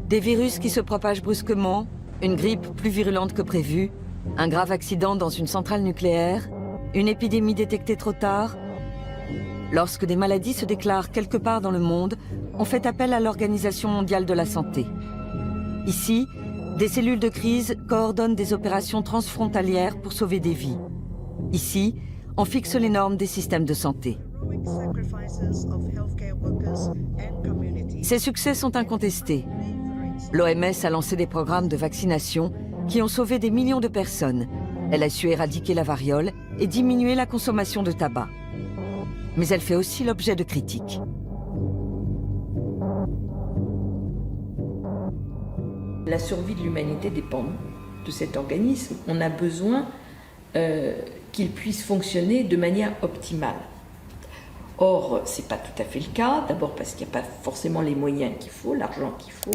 Des virus qui se propagent brusquement, une grippe plus virulente que prévu, un grave accident dans une centrale nucléaire, une épidémie détectée trop tard. Lorsque des maladies se déclarent quelque part dans le monde, on fait appel à l'Organisation mondiale de la santé. Ici, des cellules de crise coordonnent des opérations transfrontalières pour sauver des vies. Ici, on fixe les normes des systèmes de santé. Ces succès sont incontestés. L'OMS a lancé des programmes de vaccination qui ont sauvé des millions de personnes. Elle a su éradiquer la variole et diminuer la consommation de tabac. Mais elle fait aussi l'objet de critiques. La survie de l'humanité dépend de cet organisme. On a besoin qu'il puisse fonctionner de manière optimale. Or, ce n'est pas tout à fait le cas. D'abord parce qu'il n'y a pas forcément les moyens qu'il faut, l'argent qu'il faut.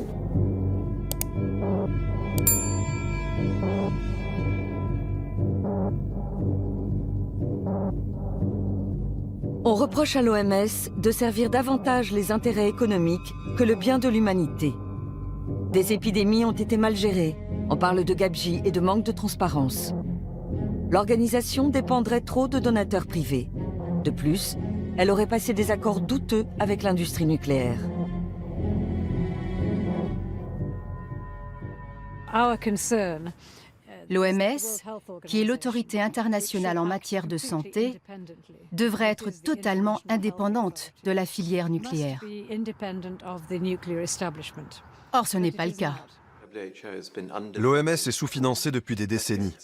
On reproche à l'OMS de servir davantage les intérêts économiques que le bien de l'humanité. Des épidémies ont été mal gérées. On parle de gabegie et de manque de transparence. L'organisation dépendrait trop de donateurs privés. De plus, elle aurait passé des accords douteux avec l'industrie nucléaire. L'OMS, qui est l'autorité internationale en matière de santé, devrait être totalement indépendante de la filière nucléaire. Or, ce n'est pas le cas. L'OMS est sous-financée depuis des décennies.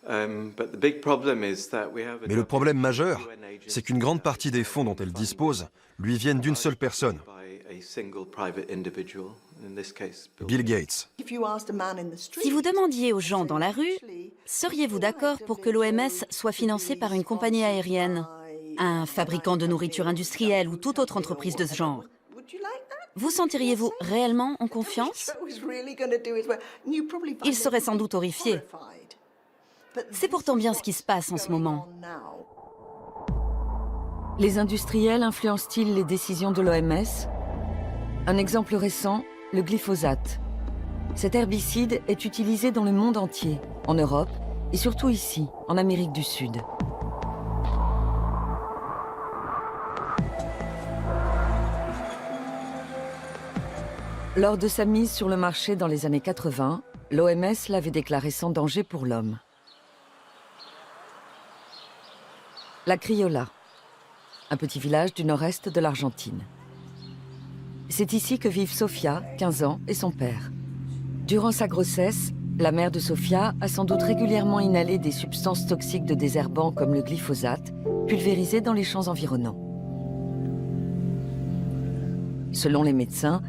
Mais le problème majeur, c'est qu'une grande partie des fonds dont elle dispose lui viennent d'une seule personne, Bill Gates. Si vous demandiez aux gens dans la rue, seriez-vous d'accord pour que l'OMS soit financée par une compagnie aérienne, un fabricant de nourriture industrielle ou toute autre entreprise de ce genre? Vous sentiriez-vous réellement en confiance? Ils seraient sans doute horrifiés. C'est pourtant bien ce qui se passe en ce moment. Les industriels influencent-ils les décisions de l'OMS? Un exemple récent, le glyphosate. Cet herbicide est utilisé dans le monde entier, en Europe et surtout ici, en Amérique du Sud. Lors de sa mise sur le marché dans les années 80, l'OMS l'avait déclaré sans danger pour l'homme. La Criolla, un petit village du nord-est de l'Argentine. C'est ici que vivent Sofia, 15 ans, et son père. Durant sa grossesse, la mère de Sofia a sans doute régulièrement inhalé des substances toxiques de désherbants comme le glyphosate, pulvérisées dans les champs environnants. Selon les médecins,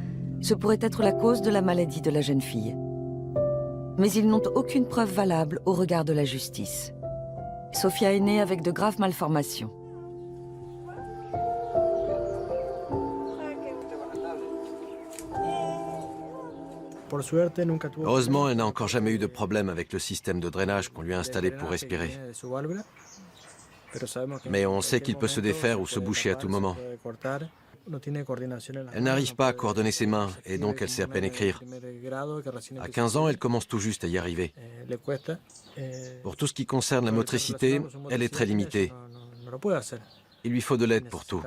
ce pourrait être la cause de la maladie de la jeune fille. Mais ils n'ont aucune preuve valable au regard de la justice. Sofia est née avec de graves malformations. Heureusement, elle n'a encore jamais eu de problème avec le système de drainage qu'on lui a installé pour respirer. Mais on sait qu'il peut se défaire ou se boucher à tout moment. Elle n'arrive pas à coordonner ses mains et donc elle sait à peine écrire. À 15 ans, elle commence tout juste à y arriver. Pour tout ce qui concerne la motricité, elle est très limitée. Il lui faut de l'aide pour tout.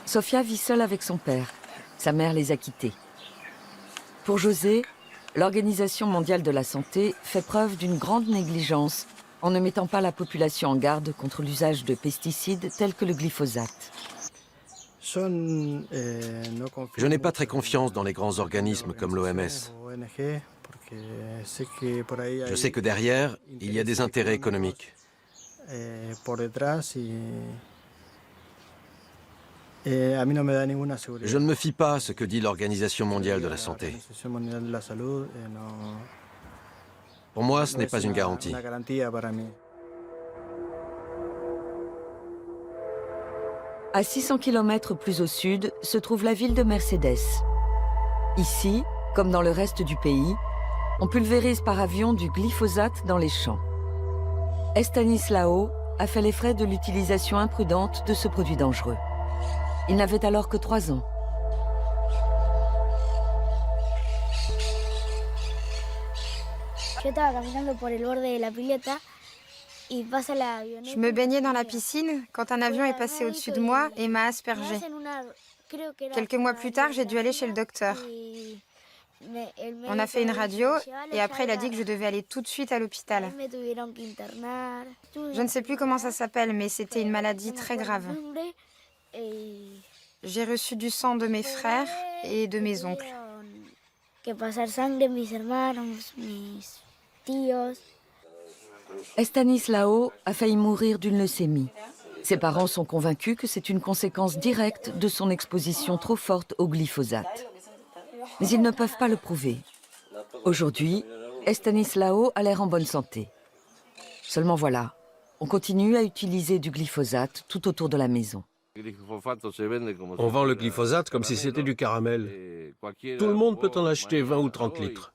Sofia vit seule avec son père. Sa mère les a quittés. Pour José, l'Organisation mondiale de la santé fait preuve d'une grande négligence en ne mettant pas la population en garde contre l'usage de pesticides tels que le glyphosate. Je n'ai pas très confiance dans les grands organismes comme l'OMS. Je sais que derrière, il y a des intérêts économiques. Je ne me fie pas à ce que dit l'Organisation mondiale de la santé. Pour moi, ce n'est pas une garantie. À 600 km plus au sud se trouve la ville de Mercedes. Ici, comme dans le reste du pays, on pulvérise par avion du glyphosate dans les champs. Estanislao a fait les frais de l'utilisation imprudente de ce produit dangereux. Il n'avait alors que 3 ans. Je me baignais dans la piscine quand un avion est passé au-dessus de moi et m'a aspergé. Quelques mois plus tard, j'ai dû aller chez le docteur. On a fait une radio et après il a dit que je devais aller tout de suite à l'hôpital. Je ne sais plus comment ça s'appelle, mais c'était une maladie très grave. J'ai reçu du sang de mes frères et de mes oncles. Estanislao a failli mourir d'une leucémie. Ses parents sont convaincus que c'est une conséquence directe de son exposition trop forte au glyphosate. Mais ils ne peuvent pas le prouver. Aujourd'hui, Estanislao a l'air en bonne santé. Seulement voilà, on continue à utiliser du glyphosate tout autour de la maison. On vend le glyphosate comme si c'était du caramel. Tout le monde peut en acheter 20 ou 30 litres.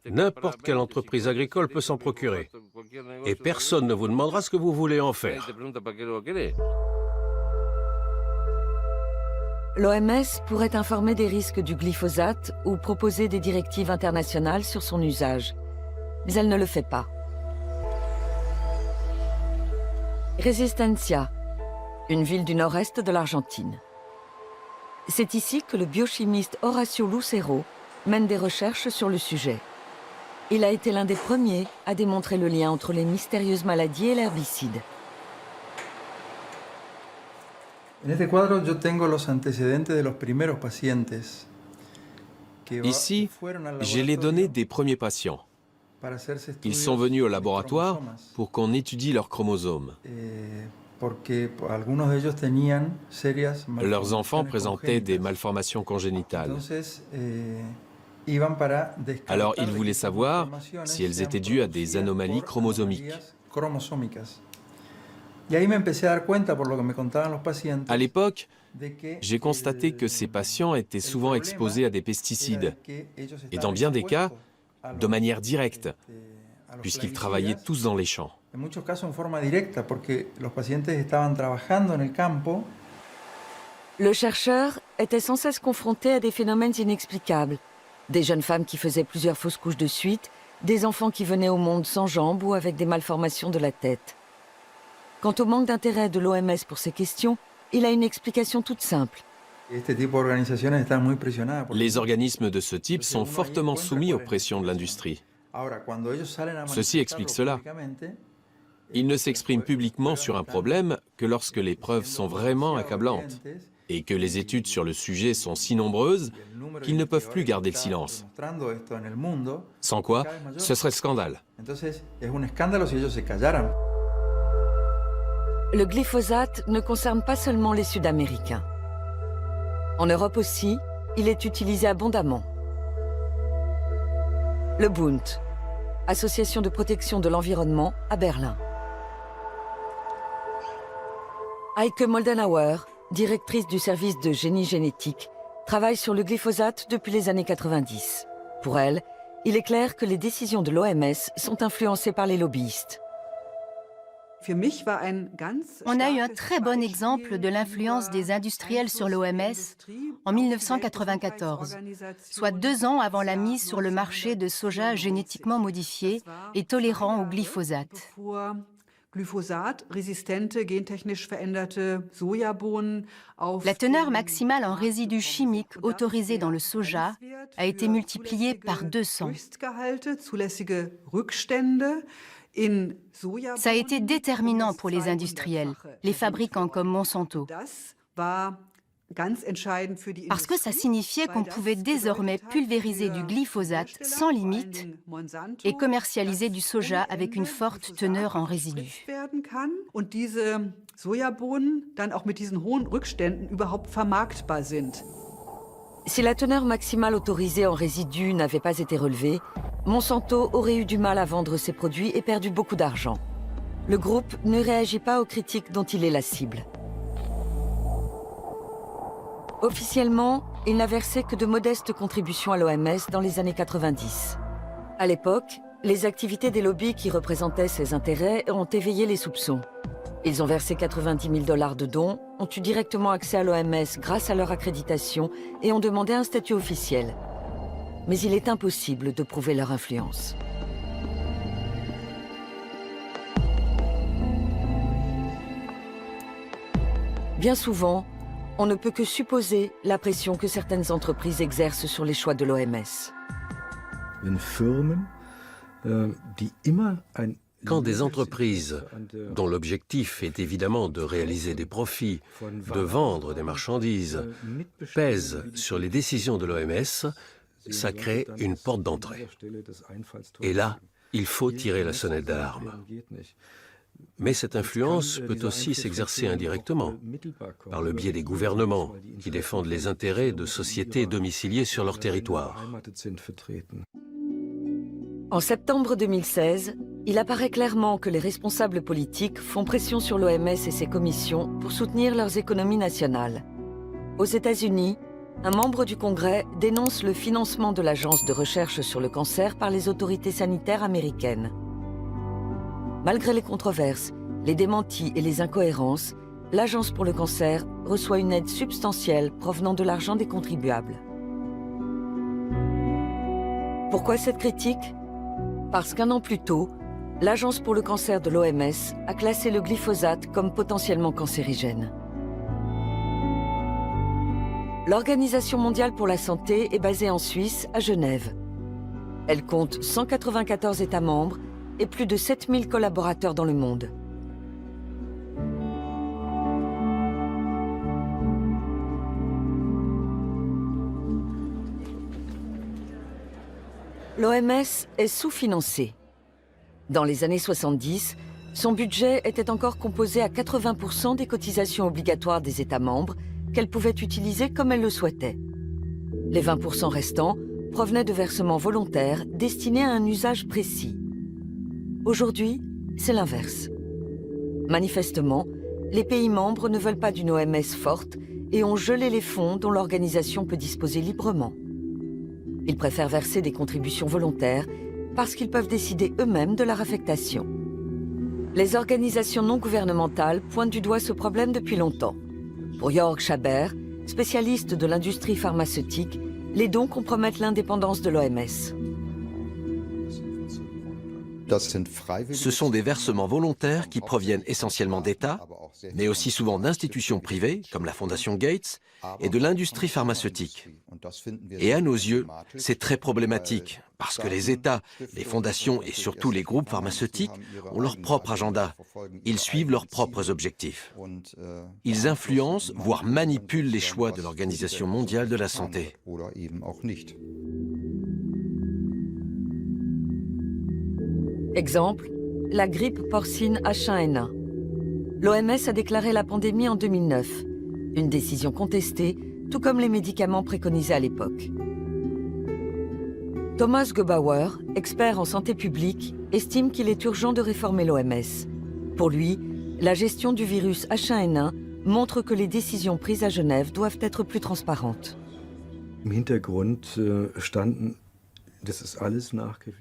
N'importe quelle entreprise agricole peut s'en procurer. Et personne ne vous demandera ce que vous voulez en faire. L'OMS pourrait informer des risques du glyphosate ou proposer des directives internationales sur son usage. Mais elle ne le fait pas. Resistencia, une ville du nord-est de l'Argentine. C'est ici que le biochimiste Horacio Lucero mène des recherches sur le sujet. Il a été l'un des premiers à démontrer le lien entre les mystérieuses maladies et l'herbicide. Ici, j'ai les données des premiers patients. Ils sont venus au laboratoire pour qu'on étudie leurs chromosomes. Leurs enfants présentaient des malformations congénitales. Alors ils voulaient savoir si elles étaient dues à des anomalies chromosomiques. À l'époque, j'ai constaté que ces patients étaient souvent exposés à des pesticides, et dans bien des cas, de manière directe, puisqu'ils travaillaient tous dans les champs. Le chercheur était sans cesse confronté à des phénomènes inexplicables. Des jeunes femmes qui faisaient plusieurs fausses couches de suite, des enfants qui venaient au monde sans jambes ou avec des malformations de la tête. Quant au manque d'intérêt de l'OMS pour ces questions, il a une explication toute simple. Les organismes de ce type sont fortement soumis aux pressions de l'industrie. Ceci explique cela. Ils ne s'expriment publiquement sur un problème que lorsque les preuves sont vraiment accablantes et que les études sur le sujet sont si nombreuses qu'ils ne peuvent plus garder le silence. Sans quoi, ce serait le scandale. Le glyphosate ne concerne pas seulement les Sud-Américains. En Europe aussi, il est utilisé abondamment. Le Bund, Association de protection de l'environnement à Berlin. Heike Moldenhauer, directrice du service de génie génétique, travaille sur le glyphosate depuis les années 90. Pour elle, il est clair que les décisions de l'OMS sont influencées par les lobbyistes. On a eu un très bon exemple de l'influence des industriels sur l'OMS en 1994, soit 2 ans avant la mise sur le marché de soja génétiquement modifié et tolérant au glyphosate. La teneur maximale en résidus chimiques autorisés dans le soja a été multipliée par 200. Ça a été déterminant pour les industriels, les fabricants comme Monsanto. Parce que ça signifiait qu'on pouvait désormais pulvériser du glyphosate sans limite et commercialiser du soja avec une forte teneur en résidus. Si la teneur maximale autorisée en résidus n'avait pas été relevée, Monsanto aurait eu du mal à vendre ses produits et perdu beaucoup d'argent. Le groupe ne réagit pas aux critiques dont il est la cible. Officiellement, il n'a versé que de modestes contributions à l'OMS dans les années 90. À l'époque, les activités des lobbies qui représentaient ses intérêts ont éveillé les soupçons. Ils ont versé 90 000 $ de dons, ont eu directement accès à l'OMS grâce à leur accréditation et ont demandé un statut officiel. Mais il est impossible de prouver leur influence. Bien souvent, on ne peut que supposer la pression que certaines entreprises exercent sur les choix de l'OMS. Quand des entreprises, dont l'objectif est évidemment de réaliser des profits, de vendre des marchandises, pèsent sur les décisions de l'OMS, ça crée une porte d'entrée. Et là, il faut tirer la sonnette d'alarme. Mais cette influence peut aussi s'exercer indirectement, par le biais des gouvernements qui défendent les intérêts de sociétés domiciliées sur leur territoire. En septembre 2016, il apparaît clairement que les responsables politiques font pression sur l'OMS et ses commissions pour soutenir leurs économies nationales. Aux États-Unis, un membre du Congrès dénonce le financement de l'Agence de recherche sur le cancer par les autorités sanitaires américaines. Malgré les controverses, les démentis et les incohérences, l'Agence pour le cancer reçoit une aide substantielle provenant de l'argent des contribuables. Pourquoi cette critique? Parce qu'un an plus tôt, l'Agence pour le cancer de l'OMS a classé le glyphosate comme potentiellement cancérigène. L'Organisation mondiale pour la santé est basée en Suisse, à Genève. Elle compte 194 États membres et plus de 7000 collaborateurs dans le monde. L'OMS est sous-financée. Dans les années 70, son budget était encore composé à 80% des cotisations obligatoires des États membres qu'elle pouvait utiliser comme elle le souhaitait. Les 20% restants provenaient de versements volontaires destinés à un usage précis. Aujourd'hui, c'est l'inverse. Manifestement, les pays membres ne veulent pas d'une OMS forte et ont gelé les fonds dont l'organisation peut disposer librement. Ils préfèrent verser des contributions volontaires parce qu'ils peuvent décider eux-mêmes de leur affectation. Les organisations non gouvernementales pointent du doigt ce problème depuis longtemps. Pour Jörg Schaber, spécialiste de l'industrie pharmaceutique, les dons compromettent l'indépendance de l'OMS. Ce sont des versements volontaires qui proviennent essentiellement d'États, mais aussi souvent d'institutions privées, comme la Fondation Gates, et de l'industrie pharmaceutique. Et à nos yeux, c'est très problématique, parce que les États, les fondations et surtout les groupes pharmaceutiques ont leur propre agenda. Ils suivent leurs propres objectifs. Ils influencent, voire manipulent les choix de l'Organisation mondiale de la santé. Exemple, la grippe porcine H1N1. L'OMS a déclaré la pandémie en 2009, une décision contestée, tout comme les médicaments préconisés à l'époque. Thomas Gebauer, expert en santé publique, estime qu'il est urgent de réformer l'OMS. Pour lui, la gestion du virus H1N1 montre que les décisions prises à Genève doivent être plus transparentes.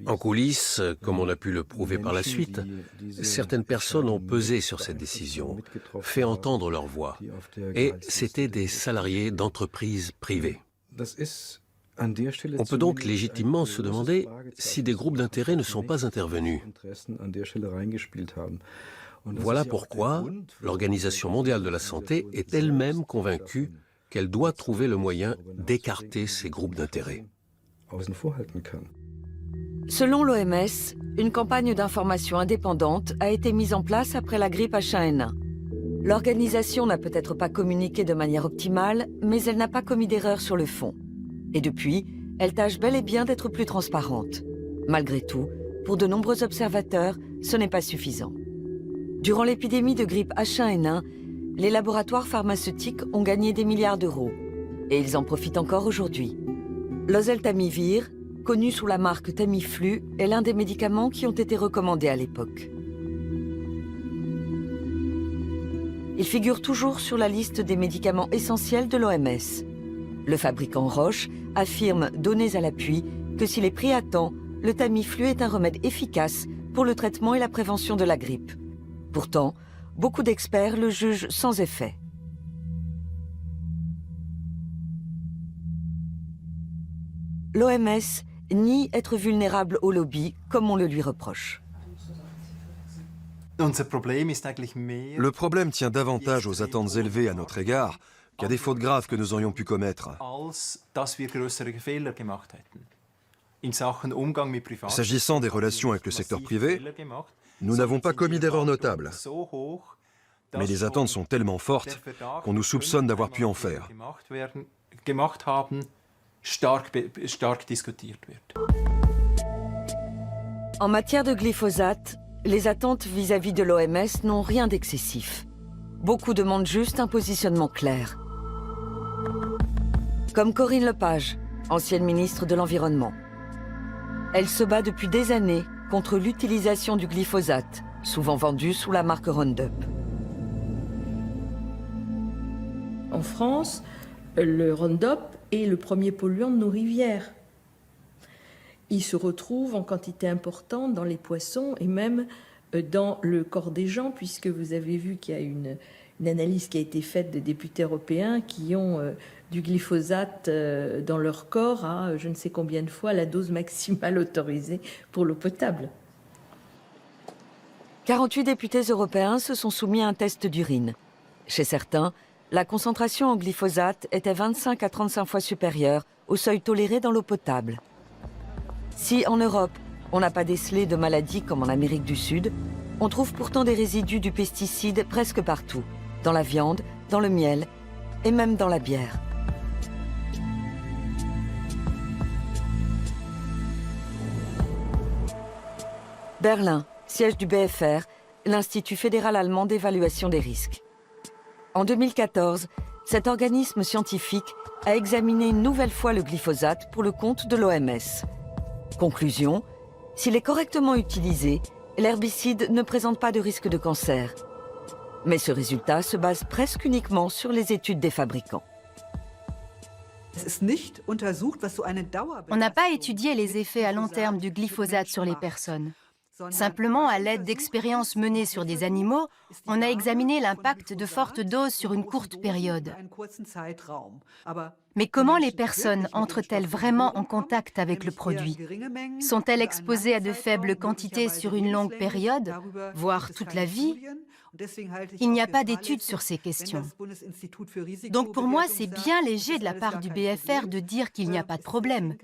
En coulisses, comme on a pu le prouver par la suite, certaines personnes ont pesé sur cette décision, fait entendre leur voix, et c'étaient des salariés d'entreprises privées. On peut donc légitimement se demander si des groupes d'intérêt ne sont pas intervenus. Voilà pourquoi l'Organisation mondiale de la santé est elle-même convaincue qu'elle doit trouver le moyen d'écarter ces groupes d'intérêt. Selon l'OMS, une campagne d'information indépendante a été mise en place après la grippe H1N1. L'organisation n'a peut-être pas communiqué de manière optimale, mais elle n'a pas commis d'erreur sur le fond. Et depuis, elle tâche bel et bien d'être plus transparente. Malgré tout, pour de nombreux observateurs, ce n'est pas suffisant. Durant l'épidémie de grippe H1N1, les laboratoires pharmaceutiques ont gagné des milliards d'euros. Et ils en profitent encore aujourd'hui. L'oseltamivir, connu sous la marque Tamiflu, est l'un des médicaments qui ont été recommandés à l'époque. Il figure toujours sur la liste des médicaments essentiels de l'OMS. Le fabricant Roche affirme, données à l'appui, que s'il est pris à temps, le Tamiflu est un remède efficace pour le traitement et la prévention de la grippe. Pourtant, beaucoup d'experts le jugent sans effet. L'OMS nie être vulnérable au lobby, comme on le lui reproche. Le problème tient davantage aux attentes élevées à notre égard qu'à des fautes graves que nous aurions pu commettre. S'agissant des relations avec le secteur privé, nous n'avons pas commis d'erreurs notables. Mais les attentes sont tellement fortes qu'on nous soupçonne d'avoir pu en faire. En matière de glyphosate, les attentes vis-à-vis de l'OMS n'ont rien d'excessif. Beaucoup demandent juste un positionnement clair. Comme Corinne Lepage, ancienne ministre de l'Environnement. Elle se bat depuis des années contre l'utilisation du glyphosate, souvent vendu sous la marque Roundup. En France, le Roundup est le premier polluant de nos rivières. Il se retrouve en quantité importante dans les poissons et même dans le corps des gens, puisque vous avez vu qu'il y a une analyse qui a été faite de députés européens qui ont du glyphosate dans leur corps à je ne sais combien de fois la dose maximale autorisée pour l'eau potable. 48 députés européens se sont soumis à un test d'urine. Chez certains, la concentration en glyphosate était 25 à 35 fois supérieure au seuil toléré dans l'eau potable. Si en Europe, on n'a pas décelé de maladies comme en Amérique du Sud, on trouve pourtant des résidus du pesticide presque partout, dans la viande, dans le miel et même dans la bière. Berlin, siège du BfR, l'Institut fédéral allemand d'évaluation des risques. En 2014, cet organisme scientifique a examiné une nouvelle fois le glyphosate pour le compte de l'OMS. Conclusion, s'il est correctement utilisé, l'herbicide ne présente pas de risque de cancer. Mais ce résultat se base presque uniquement sur les études des fabricants. On n'a pas étudié les effets à long terme du glyphosate sur les personnes. Simplement, à l'aide d'expériences menées sur des animaux, on a examiné l'impact de fortes doses sur une courte période. Mais comment les personnes entrent-elles vraiment en contact avec le produit? Sont-elles exposées à de faibles quantités sur une longue période, voire toute la vie? Il n'y a pas d'études sur ces questions. Donc pour moi, c'est bien léger de la part du BfR de dire qu'il n'y a pas de problème,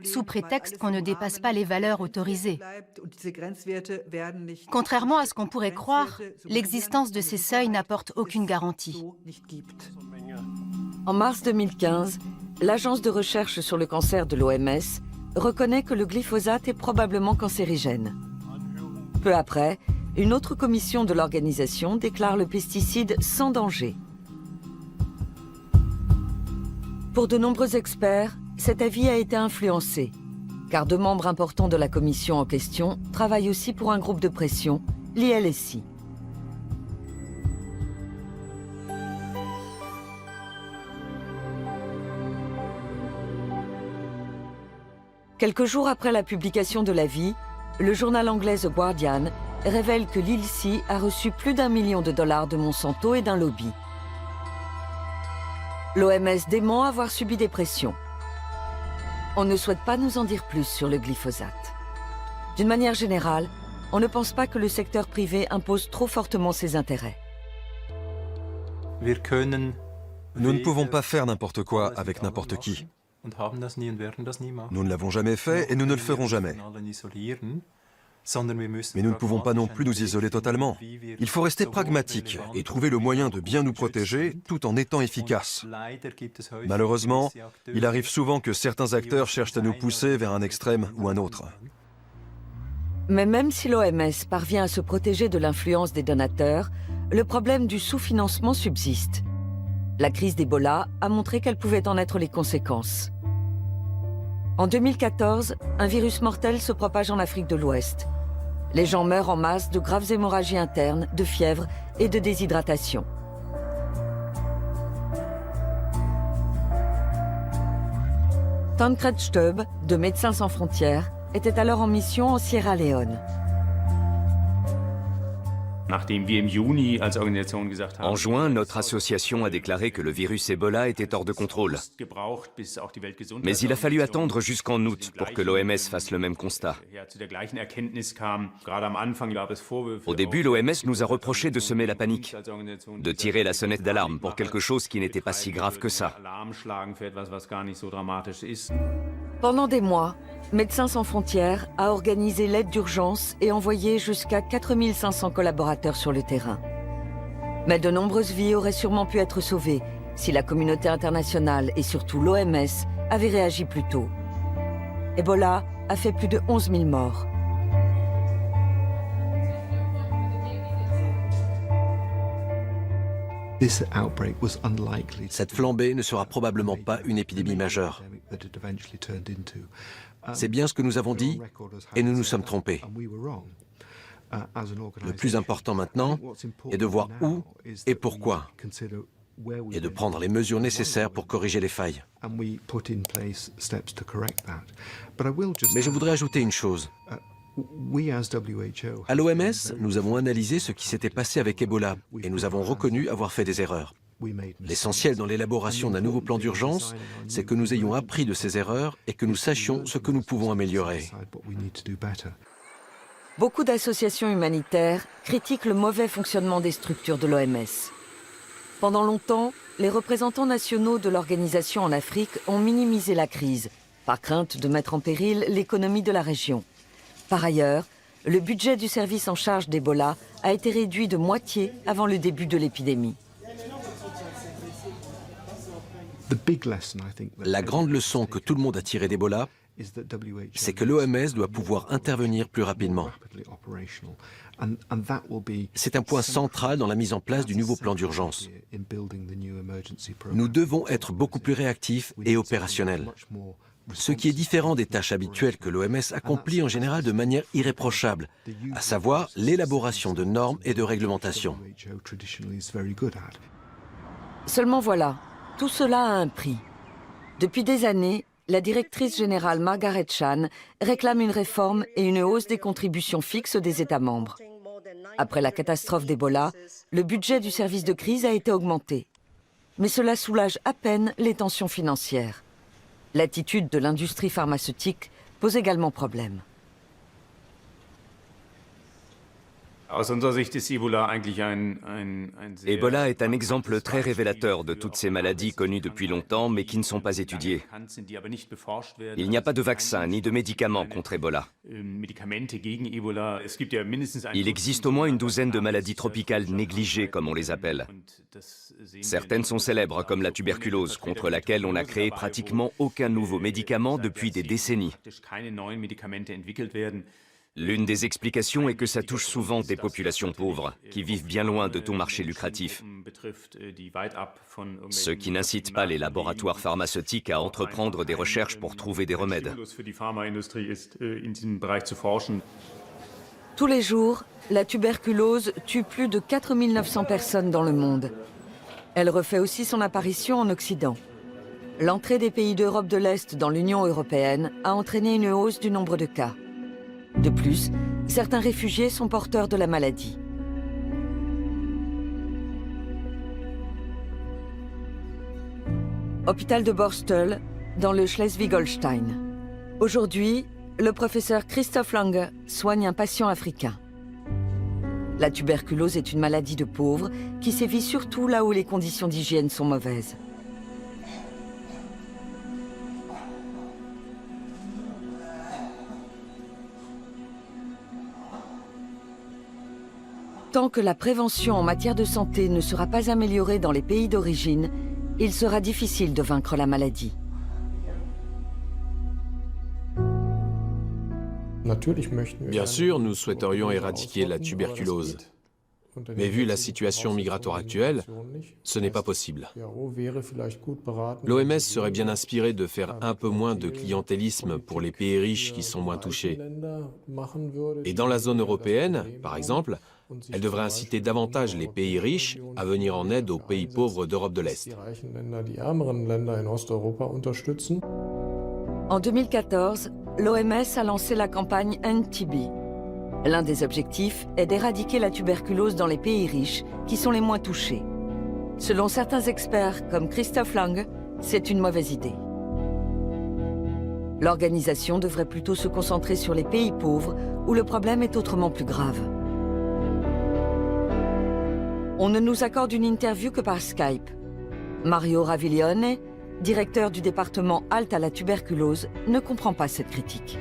sous prétexte qu'on ne dépasse pas les valeurs autorisées. Contrairement à ce qu'on pourrait croire, l'existence de ces seuils n'apporte aucune garantie. En mars 2015, l'Agence de recherche sur le cancer de l'OMS reconnaît que le glyphosate est probablement cancérigène. Peu après, une autre commission de l'organisation déclare le pesticide sans danger. Pour de nombreux experts, cet avis a été influencé, car deux membres importants de la commission en question travaillent aussi pour un groupe de pression, l'ILSI. Quelques jours après la publication de l'avis, le journal anglais The Guardian révèle que l'ILSI a reçu plus d'1 million de dollars de Monsanto et d'un lobby. L'OMS dément avoir subi des pressions. On ne souhaite pas nous en dire plus sur le glyphosate. D'une manière générale, on ne pense pas que le secteur privé impose trop fortement ses intérêts. Nous ne pouvons pas faire n'importe quoi avec n'importe qui. Nous ne l'avons jamais fait et nous ne le ferons jamais. Mais nous ne pouvons pas non plus nous isoler totalement. Il faut rester pragmatique et trouver le moyen de bien nous protéger tout en étant efficace. Malheureusement, il arrive souvent que certains acteurs cherchent à nous pousser vers un extrême ou un autre. Mais même si l'OMS parvient à se protéger de l'influence des donateurs, le problème du sous-financement subsiste. La crise d'Ebola a montré quelles pouvaient en être les conséquences. En 2014, un virus mortel se propage en Afrique de l'Ouest. Les gens meurent en masse de graves hémorragies internes, de fièvre et de déshydratation. Tancred Stoeb, de Médecins sans frontières, était alors en mission en Sierra Leone. En juin, notre association a déclaré que le virus Ebola était hors de contrôle. Mais il a fallu attendre jusqu'en août pour que l'OMS fasse le même constat. Au début, l'OMS nous a reproché de semer la panique, de tirer la sonnette d'alarme pour quelque chose qui n'était pas si grave que ça. Pendant des mois, Médecins sans frontières a organisé l'aide d'urgence et envoyé jusqu'à 4500 collaborateurs sur le terrain. Mais de nombreuses vies auraient sûrement pu être sauvées si la communauté internationale et surtout l'OMS avaient réagi plus tôt. Ebola a fait plus de 11 000 morts. Cette flambée ne sera probablement pas une épidémie majeure. C'est bien ce que nous avons dit et nous nous sommes trompés. Le plus important maintenant est de voir où et pourquoi et de prendre les mesures nécessaires pour corriger les failles. Mais je voudrais ajouter une chose. À l'OMS, nous avons analysé ce qui s'était passé avec Ebola et nous avons reconnu avoir fait des erreurs. L'essentiel dans l'élaboration d'un nouveau plan d'urgence, c'est que nous ayons appris de ces erreurs et que nous sachions ce que nous pouvons améliorer. Beaucoup d'associations humanitaires critiquent le mauvais fonctionnement des structures de l'OMS. Pendant longtemps, les représentants nationaux de l'organisation en Afrique ont minimisé la crise, par crainte de mettre en péril l'économie de la région. Par ailleurs, le budget du service en charge d'Ebola a été réduit de moitié avant le début de l'épidémie. La grande leçon que tout le monde a tirée d'Ebola, c'est que l'OMS doit pouvoir intervenir plus rapidement. C'est un point central dans la mise en place du nouveau plan d'urgence. Nous devons être beaucoup plus réactifs et opérationnels. Ce qui est différent des tâches habituelles que l'OMS accomplit en général de manière irréprochable, à savoir l'élaboration de normes et de réglementations. Seulement voilà, tout cela a un prix. Depuis des années, la directrice générale Margaret Chan réclame une réforme et une hausse des contributions fixes des États membres. Après la catastrophe d'Ebola, le budget du service de crise a été augmenté. Mais cela soulage à peine les tensions financières. L'attitude de l'industrie pharmaceutique pose également problème. Ebola est un exemple très révélateur de toutes ces maladies connues depuis longtemps mais qui ne sont pas étudiées. Il n'y a pas de vaccin ni de médicaments contre Ebola. Il existe au moins une douzaine de maladies tropicales négligées, comme on les appelle. Certaines sont célèbres, comme la tuberculose, contre laquelle on n'a créé pratiquement aucun nouveau médicament depuis des décennies. L'une des explications est que ça touche souvent des populations pauvres, qui vivent bien loin de tout marché lucratif. Ce qui n'incite pas les laboratoires pharmaceutiques à entreprendre des recherches pour trouver des remèdes. Tous les jours, la tuberculose tue plus de 4 900 personnes dans le monde. Elle refait aussi son apparition en Occident. L'entrée des pays d'Europe de l'Est dans l'Union européenne a entraîné une hausse du nombre de cas. De plus, certains réfugiés sont porteurs de la maladie. Hôpital de Borstel, dans le Schleswig-Holstein. Aujourd'hui, le professeur Christoph Lange soigne un patient africain. La tuberculose est une maladie de pauvres qui sévit surtout là où les conditions d'hygiène sont mauvaises. Tant que la prévention en matière de santé ne sera pas améliorée dans les pays d'origine, il sera difficile de vaincre la maladie. Bien sûr, nous souhaiterions éradiquer la tuberculose. Mais vu la situation migratoire actuelle, ce n'est pas possible. L'OMS serait bien inspirée de faire un peu moins de clientélisme pour les pays riches qui sont moins touchés. Et dans la zone européenne, par exemple, elle devrait inciter davantage les pays riches à venir en aide aux pays pauvres d'Europe de l'Est. En 2014, l'OMS a lancé la campagne End TB. L'un des objectifs est d'éradiquer la tuberculose dans les pays riches, qui sont les moins touchés. Selon certains experts, comme Christophe Lange, c'est une mauvaise idée. L'organisation devrait plutôt se concentrer sur les pays pauvres, où le problème est autrement plus grave. On ne nous accorde une interview que par Skype. Mario Raviglione, directeur du département Halte à la tuberculose, ne comprend pas cette critique.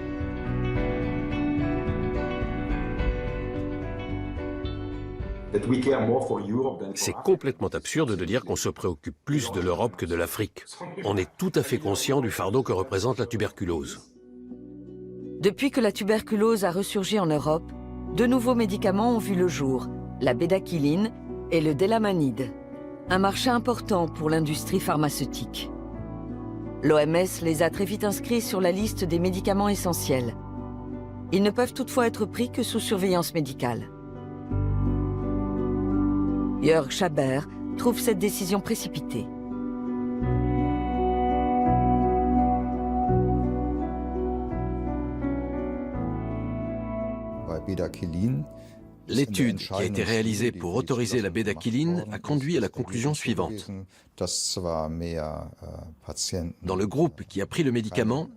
C'est complètement absurde de dire qu'on se préoccupe plus de l'Europe que de l'Afrique. On est tout à fait conscient du fardeau que représente la tuberculose. Depuis que la tuberculose a ressurgi en Europe, deux nouveaux médicaments ont vu le jour, la bédaquiline et le délamanide, un marché important pour l'industrie pharmaceutique. L'OMS les a très vite inscrits sur la liste des médicaments essentiels. Ils ne peuvent toutefois être pris que sous surveillance médicale. Jörg Schaber trouve cette décision précipitée. L'étude qui a été réalisée pour autoriser la bédaquiline a conduit à la conclusion suivante. Dans le groupe qui a pris le médicament,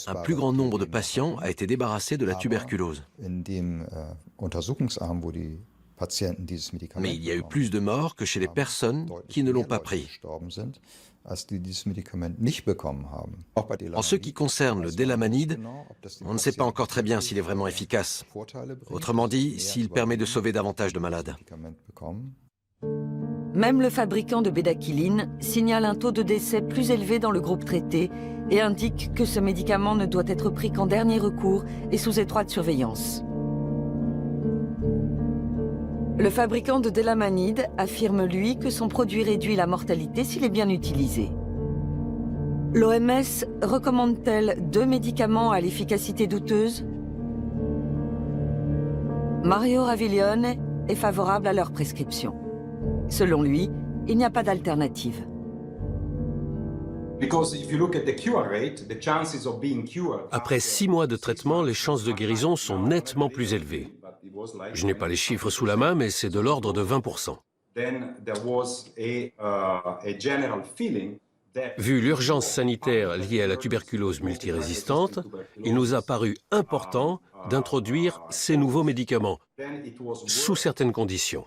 un plus grand nombre de patients a été débarrassé de la tuberculose. Mais il y a eu plus de morts que chez les personnes qui ne l'ont pas pris. En ce qui concerne le délamanide, on ne sait pas encore très bien s'il est vraiment efficace. Autrement dit, s'il permet de sauver davantage de malades. Même le fabricant de bédaquiline signale un taux de décès plus élevé dans le groupe traité et indique que ce médicament ne doit être pris qu'en dernier recours et sous étroite surveillance. Le fabricant de délamanide affirme, lui, que son produit réduit la mortalité s'il est bien utilisé. L'OMS recommande-t-elle deux médicaments à l'efficacité douteuse? Mario Raviglione est favorable à leur prescription. Selon lui, il n'y a pas d'alternative. Après 6 mois de traitement, les chances de guérison sont nettement plus élevées. Je n'ai pas les chiffres sous la main, mais c'est de l'ordre de 20%. Vu l'urgence sanitaire liée à la tuberculose multirésistante, il nous a paru important d'introduire ces nouveaux médicaments, sous certaines conditions.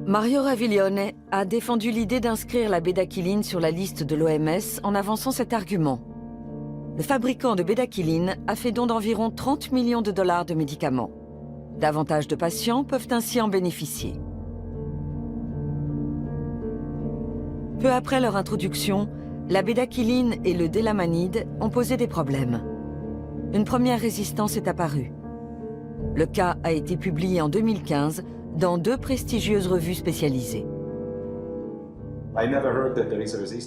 Mario Raviglione a défendu l'idée d'inscrire la bédaquiline sur la liste de l'OMS en avançant cet argument. Le fabricant de bédaquiline a fait don d'environ 30 millions de dollars de médicaments. Davantage de patients peuvent ainsi en bénéficier. Peu après leur introduction, la bédaquiline et le délamanide ont posé des problèmes. Une première résistance est apparue. Le cas a été publié en 2015 dans 2 prestigieuses revues spécialisées.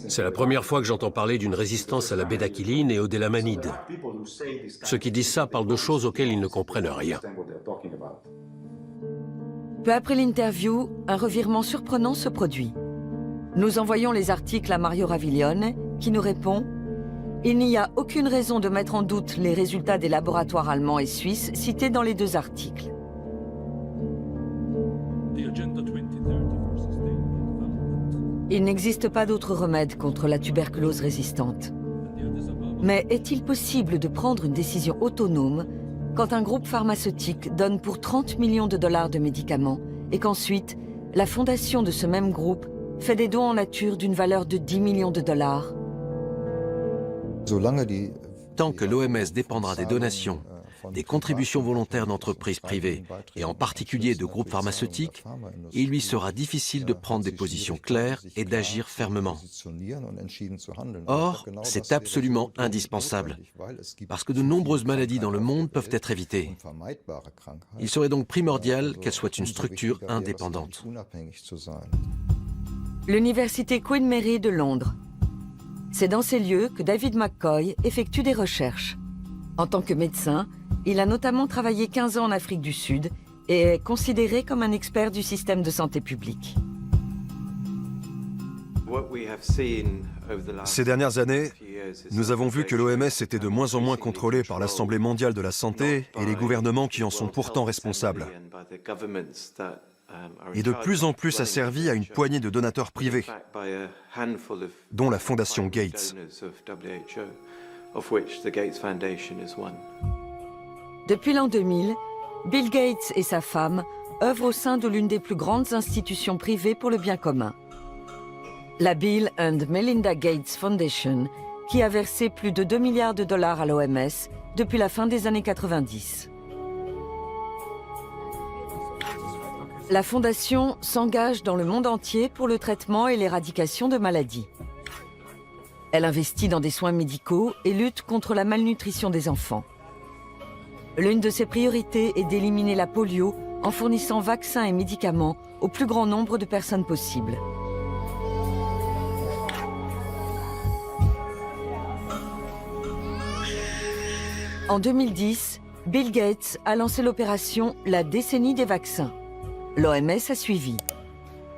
C'est la première fois que j'entends parler d'une résistance à la bédaquiline et au délamanide. Ceux qui disent ça parlent de choses auxquelles ils ne comprennent rien. Peu après l'interview, un revirement surprenant se produit. Nous envoyons les articles à Mario Raviglione, qui nous répond « Il n'y a aucune raison de mettre en doute les résultats des laboratoires allemands et suisses cités dans les 2 articles. » Il n'existe pas d'autre remède contre la tuberculose résistante. Mais est-il possible de prendre une décision autonome quand un groupe pharmaceutique donne pour 30 millions de dollars de médicaments et qu'ensuite, la fondation de ce même groupe fait des dons en nature d'une valeur de 10 millions de dollars? Tant que l'OMS dépendra des donations, des contributions volontaires d'entreprises privées, et en particulier de groupes pharmaceutiques, il lui sera difficile de prendre des positions claires et d'agir fermement. Or, c'est absolument indispensable, parce que de nombreuses maladies dans le monde peuvent être évitées. Il serait donc primordial qu'elle soit une structure indépendante. L'université Queen Mary de Londres. C'est dans ces lieux que David McCoy effectue des recherches. En tant que médecin, il a notamment travaillé 15 ans en Afrique du Sud et est considéré comme un expert du système de santé publique. Ces dernières années, nous avons vu que l'OMS était de moins en moins contrôlée par l'Assemblée mondiale de la santé et les gouvernements qui en sont pourtant responsables. Et de plus en plus asservie à une poignée de donateurs privés, dont la Fondation Gates. Depuis l'an 2000, Bill Gates et sa femme œuvrent au sein de l'une des plus grandes institutions privées pour le bien commun. La Bill and Melinda Gates Foundation, qui a versé plus de 2 milliards de dollars à l'OMS depuis la fin des années 90. La fondation s'engage dans le monde entier pour le traitement et l'éradication de maladies. Elle investit dans des soins médicaux et lutte contre la malnutrition des enfants. L'une de ses priorités est d'éliminer la polio en fournissant vaccins et médicaments au plus grand nombre de personnes possible. En 2010, Bill Gates a lancé l'opération La décennie des vaccins. L'OMS a suivi.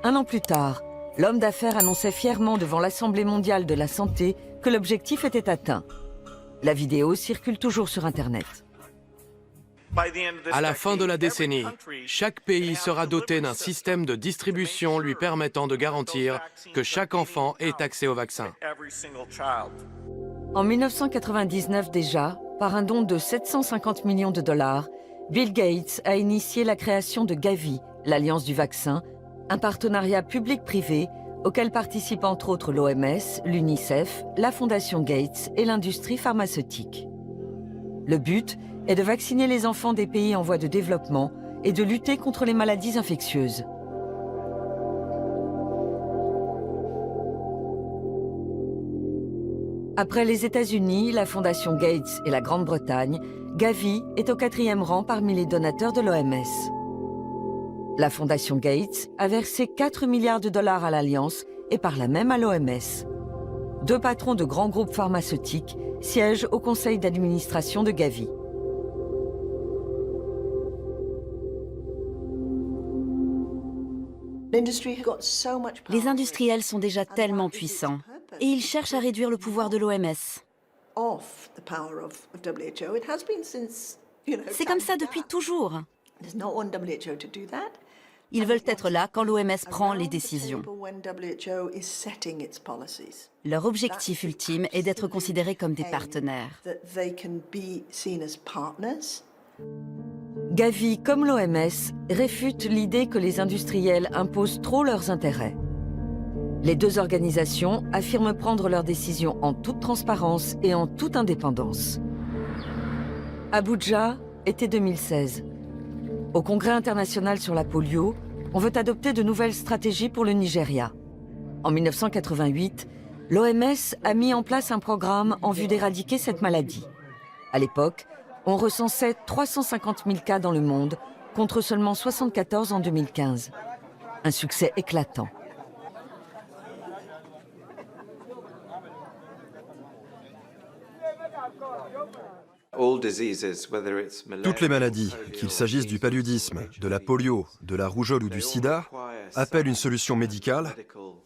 Un an plus tard, l'homme d'affaires annonçait fièrement devant l'Assemblée mondiale de la santé que l'objectif était atteint. La vidéo circule toujours sur Internet. À la fin de la décennie, chaque pays sera doté d'un système de distribution lui permettant de garantir que chaque enfant ait accès au vaccin. En 1999 déjà, par un don de 750 millions de dollars, Bill Gates a initié la création de Gavi, l'Alliance du vaccin, un partenariat public-privé auquel participent entre autres l'OMS, l'UNICEF, la Fondation Gates et l'industrie pharmaceutique. Le but est de vacciner les enfants des pays en voie de développement et de lutter contre les maladies infectieuses. Après les États-Unis, la Fondation Gates et la Grande-Bretagne, Gavi est au 4e rang parmi les donateurs de l'OMS. La Fondation Gates a versé 4 milliards de dollars à l'Alliance et par là même à l'OMS. 2 patrons de grands groupes pharmaceutiques siègent au conseil d'administration de Gavi. Les industriels sont déjà tellement puissants et ils cherchent à réduire le pouvoir de l'OMS. C'est comme ça depuis toujours. Ils veulent être là quand l'OMS prend les décisions. Leur objectif ultime est d'être considérés comme des partenaires. Gavi, comme l'OMS, réfute l'idée que les industriels imposent trop leurs intérêts. Les 2 organisations affirment prendre leurs décisions en toute transparence et en toute indépendance. Abuja, été 2016. Au Congrès international sur la polio, on veut adopter de nouvelles stratégies pour le Nigeria. En 1988, l'OMS a mis en place un programme en vue d'éradiquer cette maladie. À l'époque, on recensait 350 000 cas dans le monde, contre seulement 74 en 2015. Un succès éclatant. Toutes les maladies, qu'il s'agisse du paludisme, de la polio, de la rougeole ou du sida, appellent une solution médicale,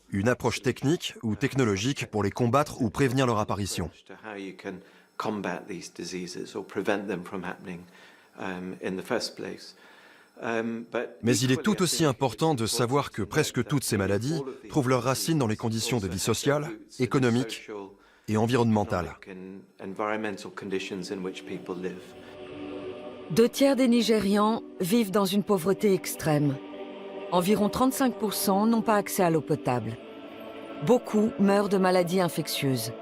une approche technique ou technologique pour les combattre ou prévenir leur apparition. Mais il est tout aussi important de savoir que presque toutes ces maladies trouvent leurs racines dans les conditions de vie sociale, économique et environnementale. 2 tiers des Nigérians vivent dans une pauvreté extrême. Environ 35% n'ont pas accès à l'eau potable. Beaucoup meurent de maladies infectieuses.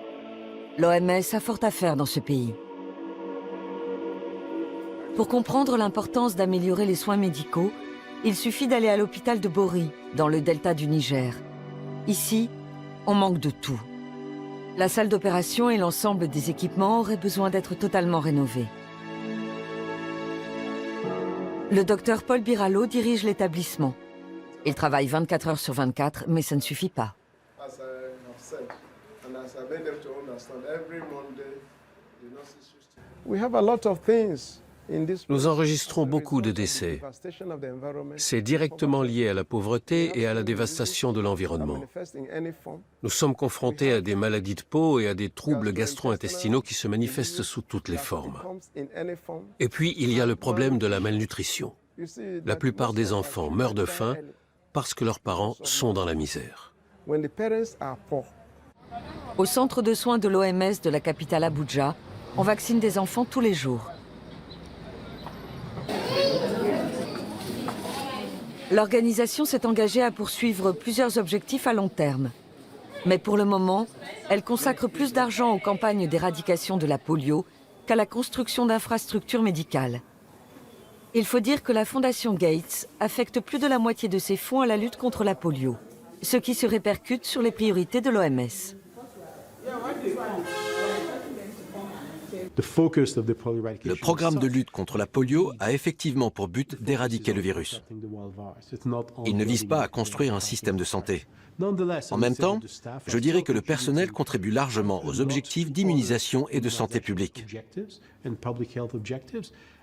L'OMS a fort à faire dans ce pays. Pour comprendre l'importance d'améliorer les soins médicaux, il suffit d'aller à l'hôpital de Bori, dans le delta du Niger. Ici, on manque de tout. La salle d'opération et l'ensemble des équipements auraient besoin d'être totalement rénovés. Le docteur Paul Biralo dirige l'établissement. Il travaille 24 heures sur 24, mais ça ne suffit pas. Nous enregistrons beaucoup de décès. C'est directement lié à la pauvreté et à la dévastation de l'environnement. Nous sommes confrontés à des maladies de peau et à des troubles gastro-intestinaux qui se manifestent sous toutes les formes. Et puis, il y a le problème de la malnutrition. La plupart des enfants meurent de faim parce que leurs parents sont dans la misère. Au centre de soins de l'OMS de la capitale Abuja, on vaccine des enfants tous les jours. L'organisation s'est engagée à poursuivre plusieurs objectifs à long terme. Mais pour le moment, elle consacre plus d'argent aux campagnes d'éradication de la polio qu'à la construction d'infrastructures médicales. Il faut dire que la Fondation Gates affecte plus de la moitié de ses fonds à la lutte contre la polio, ce qui se répercute sur les priorités de l'OMS. Le programme de lutte contre la polio a effectivement pour but d'éradiquer le virus. Il ne vise pas à construire un système de santé. En même temps, je dirais que le personnel contribue largement aux objectifs d'immunisation et de santé publique.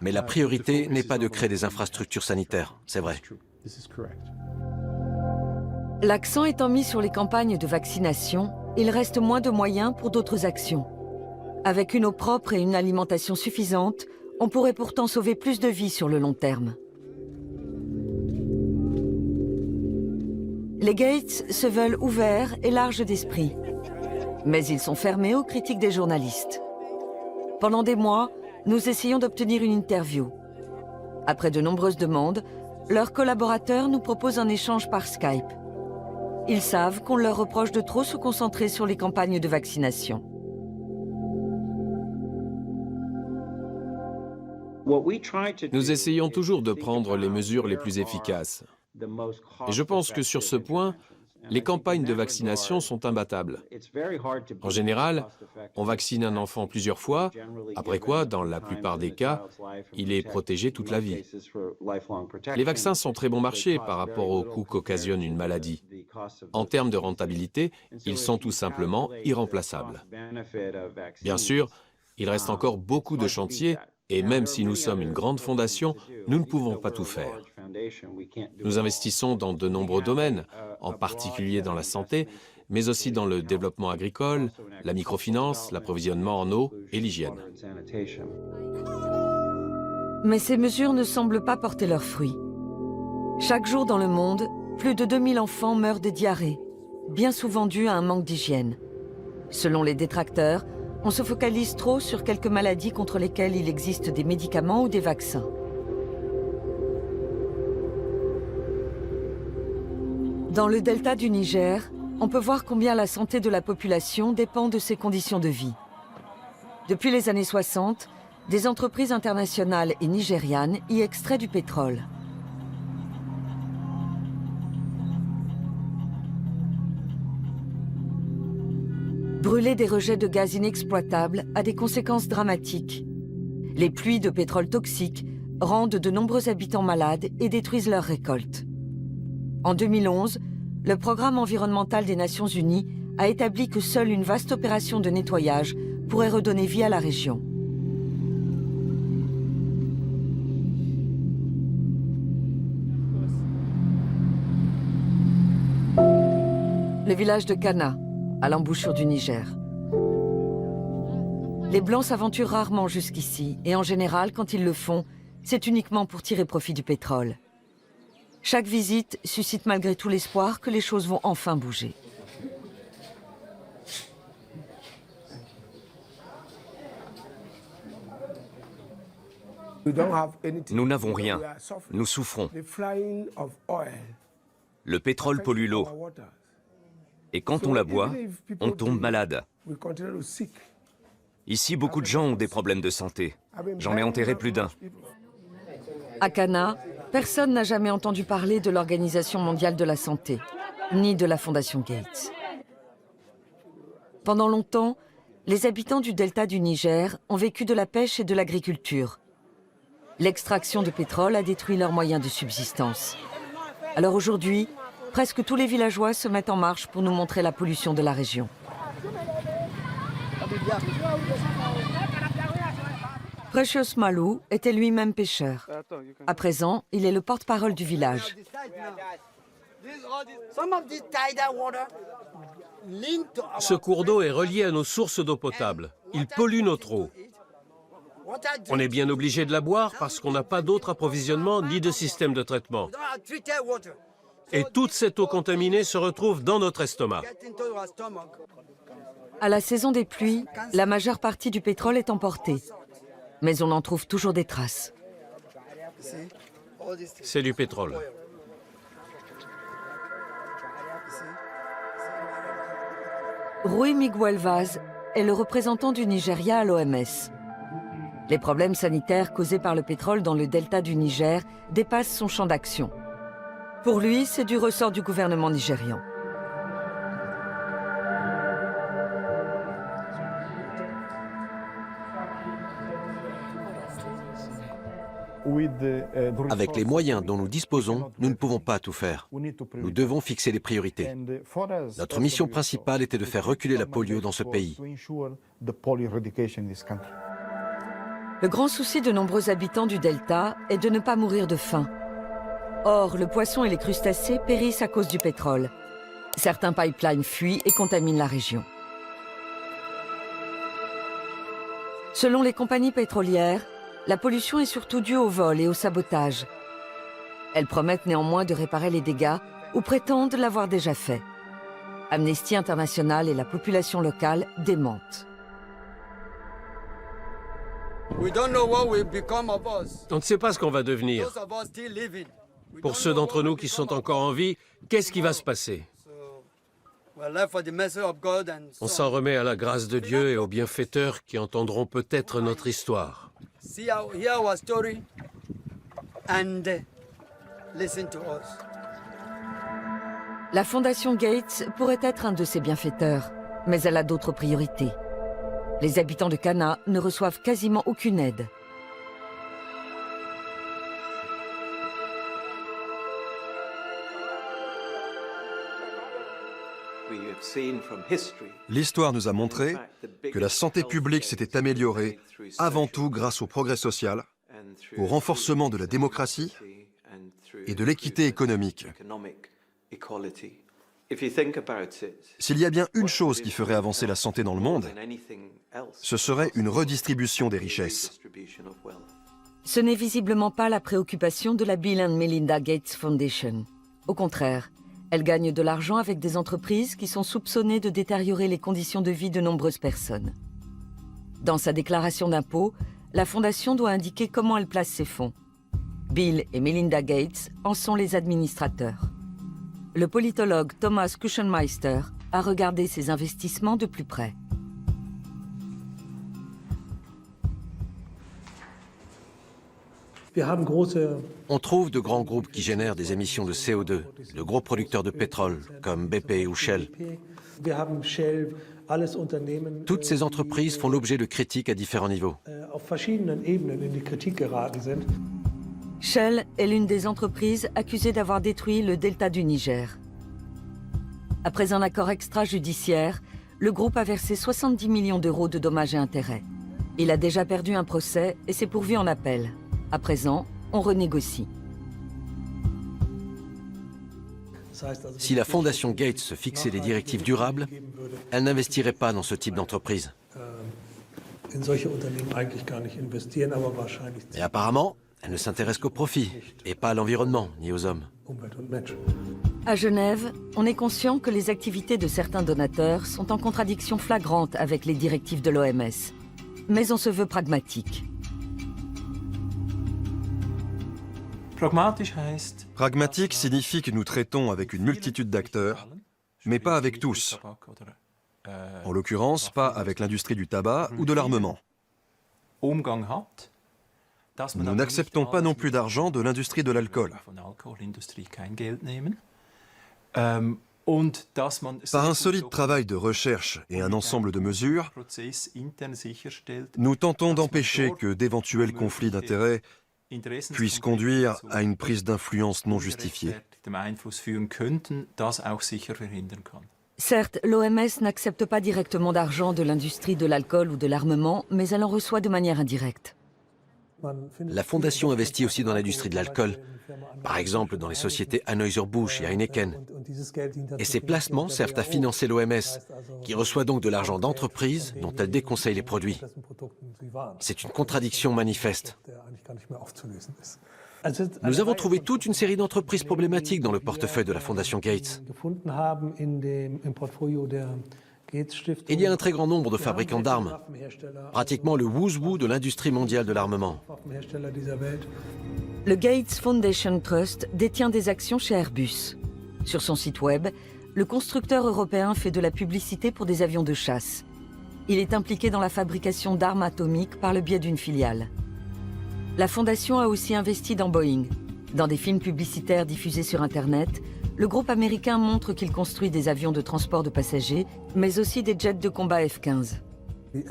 Mais la priorité n'est pas de créer des infrastructures sanitaires, c'est vrai. L'accent étant mis sur les campagnes de vaccination, il reste moins de moyens pour d'autres actions. Avec une eau propre et une alimentation suffisante, on pourrait pourtant sauver plus de vies sur le long terme. Les Gates se veulent ouverts et larges d'esprit. Mais ils sont fermés aux critiques des journalistes. Pendant des mois, nous essayons d'obtenir une interview. Après de nombreuses demandes, leurs collaborateurs nous proposent un échange par Skype. Ils savent qu'on leur reproche de trop se concentrer sur les campagnes de vaccination. Nous essayons toujours de prendre les mesures les plus efficaces. Et je pense que sur ce point, les campagnes de vaccination sont imbattables. En général, on vaccine un enfant plusieurs fois, après quoi, dans la plupart des cas, il est protégé toute la vie. Les vaccins sont très bon marché par rapport au coût qu'occasionne une maladie. En termes de rentabilité, ils sont tout simplement irremplaçables. Bien sûr, il reste encore beaucoup de chantiers. Et même si nous sommes une grande fondation, nous ne pouvons pas tout faire. Nous investissons dans de nombreux domaines, en particulier dans la santé, mais aussi dans le développement agricole, la microfinance, l'approvisionnement en eau et l'hygiène. Mais ces mesures ne semblent pas porter leurs fruits. Chaque jour dans le monde, plus de 2000 enfants meurent de diarrhée, bien souvent dû à un manque d'hygiène. Selon les détracteurs, on se focalise trop sur quelques maladies contre lesquelles il existe des médicaments ou des vaccins. Dans le delta du Niger, on peut voir combien la santé de la population dépend de ses conditions de vie. Depuis les années 60, des entreprises internationales et nigérianes y extraient du pétrole. Brûler des rejets de gaz inexploitables a des conséquences dramatiques. Les pluies de pétrole toxique rendent de nombreux habitants malades et détruisent leurs récoltes. En 2011, le Programme environnemental des Nations Unies a établi que seule une vaste opération de nettoyage pourrait redonner vie à la région. Le village de Kana, à l'embouchure du Niger. Les Blancs s'aventurent rarement jusqu'ici, et en général, quand ils le font, c'est uniquement pour tirer profit du pétrole. Chaque visite suscite malgré tout l'espoir que les choses vont enfin bouger. Nous n'avons rien. Nous souffrons. Le pétrole pollue l'eau. Et quand on la boit, on tombe malade. Ici, beaucoup de gens ont des problèmes de santé. J'en ai enterré plus d'un. À Kana, personne n'a jamais entendu parler de l'Organisation mondiale de la santé, ni de la Fondation Gates. Pendant longtemps, les habitants du delta du Niger ont vécu de la pêche et de l'agriculture. L'extraction de pétrole a détruit leurs moyens de subsistance. Alors aujourd'hui, presque tous les villageois se mettent en marche pour nous montrer la pollution de la région. Precious Malou était lui-même pêcheur. À présent, il est le porte-parole du village. Ce cours d'eau est relié à nos sources d'eau potable. Il pollue notre eau. On est bien obligé de la boire parce qu'on n'a pas d'autre approvisionnement ni de système de traitement. Et toute cette eau contaminée se retrouve dans notre estomac. À la saison des pluies, la majeure partie du pétrole est emportée. Mais on en trouve toujours des traces. C'est du pétrole. Rui Miguel Vaz est le représentant du Nigeria à l'OMS. Les problèmes sanitaires causés par le pétrole dans le delta du Niger dépassent son champ d'action. Pour lui, c'est du ressort du gouvernement nigérian. Avec les moyens dont nous disposons, nous ne pouvons pas tout faire. Nous devons fixer les priorités. Notre mission principale était de faire reculer la polio dans ce pays. Le grand souci de nombreux habitants du delta est de ne pas mourir de faim. Or, le poisson et les crustacés périssent à cause du pétrole. Certains pipelines fuient et contaminent la région. Selon les compagnies pétrolières, la pollution est surtout due au vol et au sabotage. Elles promettent néanmoins de réparer les dégâts ou prétendent l'avoir déjà fait. Amnesty International et la population locale démentent. On ne sait pas ce qu'on va devenir. Pour ceux d'entre nous qui sont encore en vie, qu'est-ce qui va se passer? On s'en remet à la grâce de Dieu et aux bienfaiteurs qui entendront peut-être notre histoire. La Fondation Gates pourrait être un de ses bienfaiteurs, mais elle a d'autres priorités. Les habitants de Cana ne reçoivent quasiment aucune aide. L'histoire nous a montré que la santé publique s'était améliorée avant tout grâce au progrès social, au renforcement de la démocratie et de l'équité économique. S'il y a bien une chose qui ferait avancer la santé dans le monde, ce serait une redistribution des richesses. Ce n'est visiblement pas la préoccupation de la Bill and Melinda Gates Foundation. Au contraire, elle gagne de l'argent avec des entreprises qui sont soupçonnées de détériorer les conditions de vie de nombreuses personnes. Dans sa déclaration d'impôt, la Fondation doit indiquer comment elle place ses fonds. Bill et Melinda Gates en sont les administrateurs. Le politologue Thomas Kuchenmeister a regardé ces investissements de plus près. On trouve de grands groupes qui génèrent des émissions de CO2, de gros producteurs de pétrole, comme BP ou Shell. Toutes ces entreprises font l'objet de critiques à différents niveaux. Shell est l'une des entreprises accusées d'avoir détruit le delta du Niger. Après un accord extrajudiciaire, le groupe a versé 70 millions d'euros de dommages et intérêts. Il a déjà perdu un procès et s'est pourvu en appel. À présent, on renégocie. Si la Fondation Gates se fixait des directives durables, elle n'investirait pas dans ce type d'entreprise. Mais apparemment, elle ne s'intéresse qu'au profit, et pas à l'environnement, ni aux hommes. À Genève, on est conscient que les activités de certains donateurs sont en contradiction flagrante avec les directives de l'OMS. Mais on se veut pragmatique. Pragmatique signifie que nous traitons avec une multitude d'acteurs, mais pas avec tous. En l'occurrence, pas avec l'industrie du tabac ou de l'armement. Nous n'acceptons pas non plus d'argent de l'industrie de l'alcool. Par un solide travail de recherche et un ensemble de mesures, nous tentons d'empêcher que d'éventuels conflits d'intérêts puissent conduire à une prise d'influence non justifiée. Certes, l'OMS n'accepte pas directement d'argent de l'industrie de l'alcool ou de l'armement, mais elle en reçoit de manière indirecte. La fondation investit aussi dans l'industrie de l'alcool, par exemple dans les sociétés Anheuser-Busch et Heineken. Et ces placements servent à financer l'OMS, qui reçoit donc de l'argent d'entreprises dont elle déconseille les produits. C'est une contradiction manifeste. Nous avons trouvé toute une série d'entreprises problématiques dans le portefeuille de la Fondation Gates. Il y a un très grand nombre de fabricants d'armes, pratiquement le who's who de l'industrie mondiale de l'armement. Le Gates Foundation Trust détient des actions chez Airbus. Sur son site web, le constructeur européen fait de la publicité pour des avions de chasse. Il est impliqué dans la fabrication d'armes atomiques par le biais d'une filiale. La fondation a aussi investi dans Boeing. Dans des films publicitaires diffusés sur Internet, le groupe américain montre qu'il construit des avions de transport de passagers, mais aussi des jets de combat F-15. Les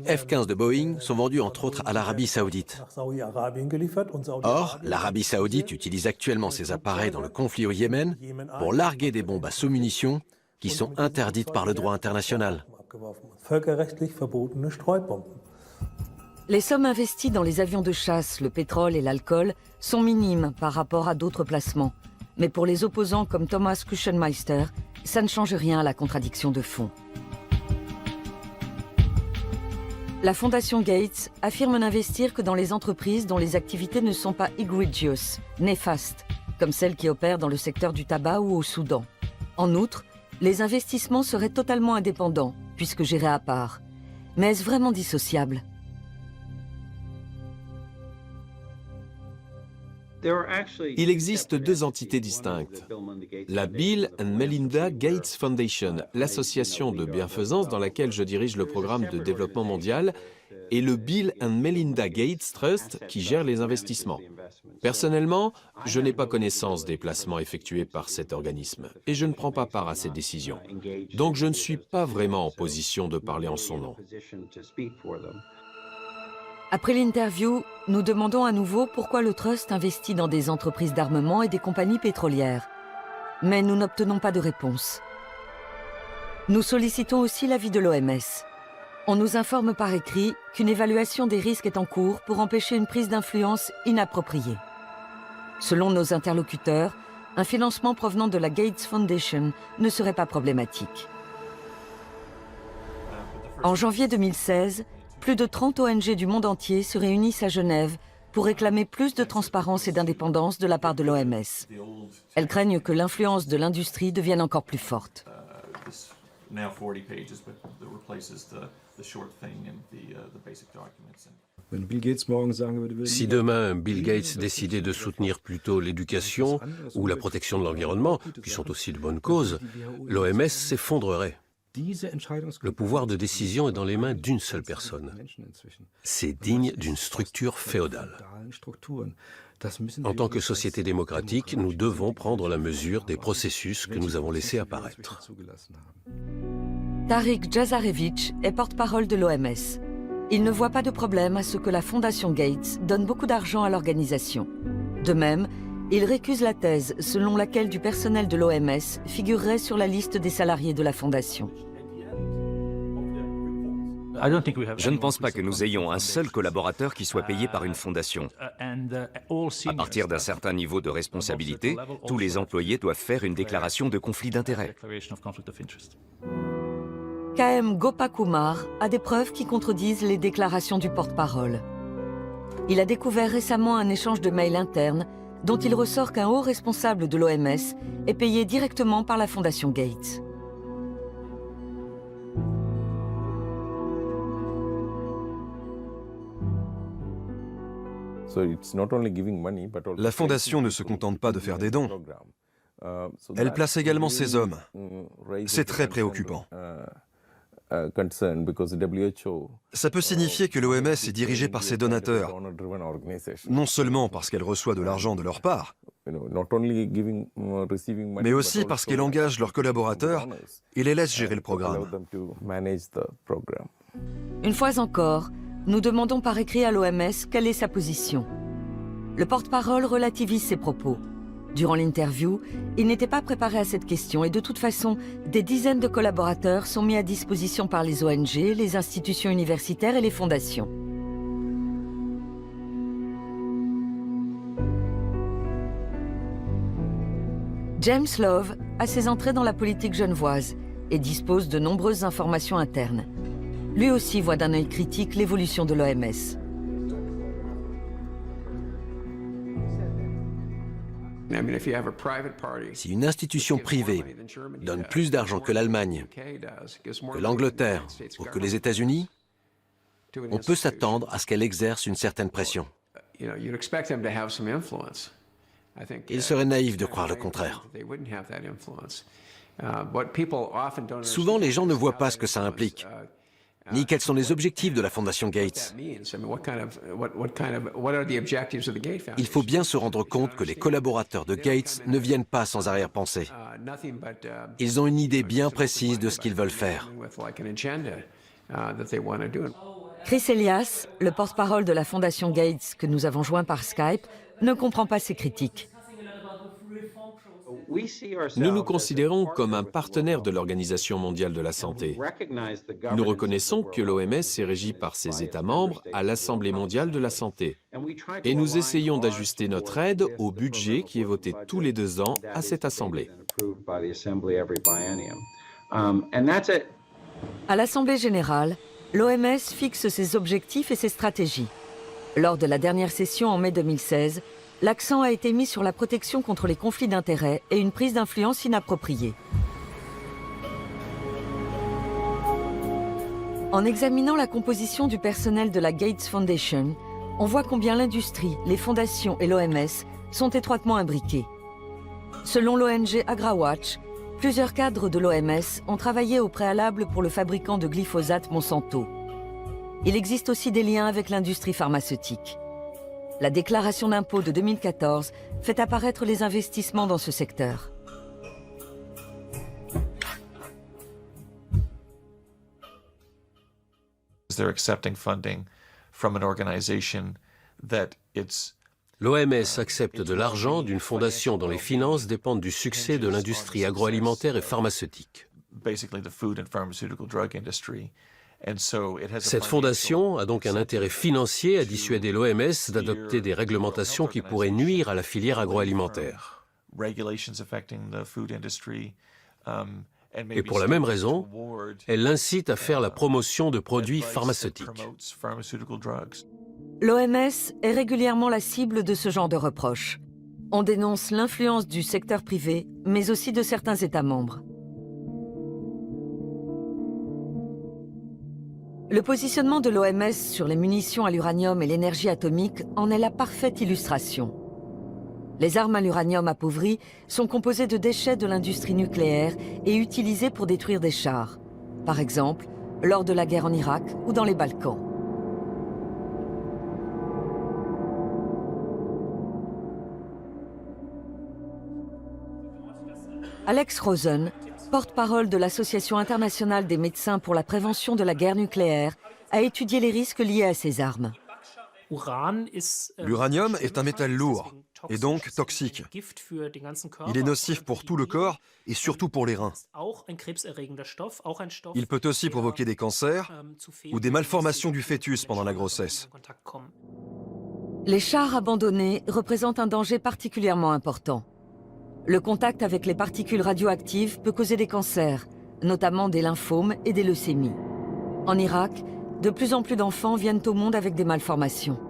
F-15 de Boeing sont vendus entre autres à l'Arabie Saoudite. Or, l'Arabie Saoudite utilise actuellement ces appareils dans le conflit au Yémen pour larguer des bombes à sous-munitions qui sont interdites par le droit international. Les sommes investies dans les avions de chasse, le pétrole et l'alcool sont minimes par rapport à d'autres placements. Mais pour les opposants comme Thomas Kuchenmeister, ça ne change rien à la contradiction de fond. La Fondation Gates affirme n'investir que dans les entreprises dont les activités ne sont pas egregious, néfastes, comme celles qui opèrent dans le secteur du tabac ou au Soudan. En outre, les investissements seraient totalement indépendants, puisque gérés à part. Mais est-ce vraiment dissociable ? Il existe deux entités distinctes. La Bill and Melinda Gates Foundation, l'association de bienfaisance dans laquelle je dirige le programme de développement mondial, et le Bill and Melinda Gates Trust qui gère les investissements. Personnellement, je n'ai pas connaissance des placements effectués par cet organisme et je ne prends pas part à ces décisions. Donc je ne suis pas vraiment en position de parler en son nom. Après l'interview, nous demandons à nouveau pourquoi le Trust investit dans des entreprises d'armement et des compagnies pétrolières. Mais nous n'obtenons pas de réponse. Nous sollicitons aussi l'avis de l'OMS. On nous informe par écrit qu'une évaluation des risques est en cours pour empêcher une prise d'influence inappropriée. Selon nos interlocuteurs, un financement provenant de la Gates Foundation ne serait pas problématique. En janvier 2016, plus de 30 ONG du monde entier se réunissent à Genève pour réclamer plus de transparence et d'indépendance de la part de l'OMS. Elles craignent que l'influence de l'industrie devienne encore plus forte. Si demain Bill Gates décidait de soutenir plutôt l'éducation ou la protection de l'environnement, qui sont aussi de bonnes causes, l'OMS s'effondrerait. Le pouvoir de décision est dans les mains d'une seule personne. C'est digne d'une structure féodale. En tant que société démocratique, nous devons prendre la mesure des processus que nous avons laissés apparaître. Tariq Djazarevich est porte-parole de l'OMS. Il ne voit pas de problème à ce que la Fondation Gates donne beaucoup d'argent à l'organisation. De même, il récuse la thèse selon laquelle du personnel de l'OMS figurerait sur la liste des salariés de la Fondation. Je ne pense pas que nous ayons un seul collaborateur qui soit payé par une fondation. À partir d'un certain niveau de responsabilité, tous les employés doivent faire une déclaration de conflit d'intérêts. KM Gopakumar a des preuves qui contredisent les déclarations du porte-parole. Il a découvert récemment un échange de mails internes dont il ressort qu'un haut responsable de l'OMS est payé directement par la Fondation Gates. La Fondation ne se contente pas de faire des dons. Elle place également ses hommes. C'est très préoccupant. Ça peut signifier que l'OMS est dirigée par ses donateurs, non seulement parce qu'elle reçoit de l'argent de leur part, mais aussi parce qu'elle engage leurs collaborateurs et les laisse gérer le programme. Une fois encore, nous demandons par écrit à l'OMS quelle est sa position. Le porte-parole relativise ses propos. Durant l'interview, il n'était pas préparé à cette question et de toute façon, des dizaines de collaborateurs sont mis à disposition par les ONG, les institutions universitaires et les fondations. James Love a ses entrées dans la politique genevoise et dispose de nombreuses informations internes. Lui aussi voit d'un œil critique l'évolution de l'OMS. Si une institution privée donne plus d'argent que l'Allemagne, que l'Angleterre ou que les États-Unis, on peut s'attendre à ce qu'elle exerce une certaine pression. Il serait naïf de croire le contraire. Souvent, les gens ne voient pas ce que ça implique, ni quels sont les objectifs de la Fondation Gates. Il faut bien se rendre compte que les collaborateurs de Gates ne viennent pas sans arrière-pensée. Ils ont une idée bien précise de ce qu'ils veulent faire. Chris Elias, le porte-parole de la Fondation Gates que nous avons joint par Skype, ne comprend pas ces critiques. Nous nous considérons comme un partenaire de l'Organisation mondiale de la santé. Nous reconnaissons que l'OMS est régie par ses États membres à l'Assemblée mondiale de la santé. Et nous essayons d'ajuster notre aide au budget qui est voté tous les 2 ans à cette Assemblée. À l'Assemblée générale, l'OMS fixe ses objectifs et ses stratégies. Lors de la dernière session en mai 2016, l'accent a été mis sur la protection contre les conflits d'intérêts et une prise d'influence inappropriée. En examinant la composition du personnel de la Gates Foundation, on voit combien l'industrie, les fondations et l'OMS sont étroitement imbriqués. Selon l'ONG AgraWatch, plusieurs cadres de l'OMS ont travaillé au préalable pour le fabricant de glyphosate Monsanto. Il existe aussi des liens avec l'industrie pharmaceutique. La déclaration d'impôt de 2014 fait apparaître les investissements dans ce secteur. L'OMS accepte de l'argent d'une fondation dont les finances dépendent du succès de l'industrie agroalimentaire et pharmaceutique. Cette fondation a donc un intérêt financier à dissuader l'OMS d'adopter des réglementations qui pourraient nuire à la filière agroalimentaire. Et pour la même raison, elle l'incite à faire la promotion de produits pharmaceutiques. L'OMS est régulièrement la cible de ce genre de reproches. On dénonce l'influence du secteur privé, mais aussi de certains États membres. Le positionnement de l'OMS sur les munitions à l'uranium et l'énergie atomique en est la parfaite illustration. Les armes à l'uranium appauvri sont composées de déchets de l'industrie nucléaire et utilisées pour détruire des chars, par exemple lors de la guerre en Irak ou dans les Balkans. Alex Rosen, porte-parole de l'Association internationale des médecins pour la prévention de la guerre nucléaire, a étudié les risques liés à ces armes. L'uranium est un métal lourd et donc toxique. Il est nocif pour tout le corps et surtout pour les reins. Il peut aussi provoquer des cancers ou des malformations du fœtus pendant la grossesse. Les chars abandonnés représentent un danger particulièrement important. Le contact avec les particules radioactives peut causer des cancers, notamment des lymphomes et des leucémies. En Irak, de plus en plus d'enfants viennent au monde avec des malformations.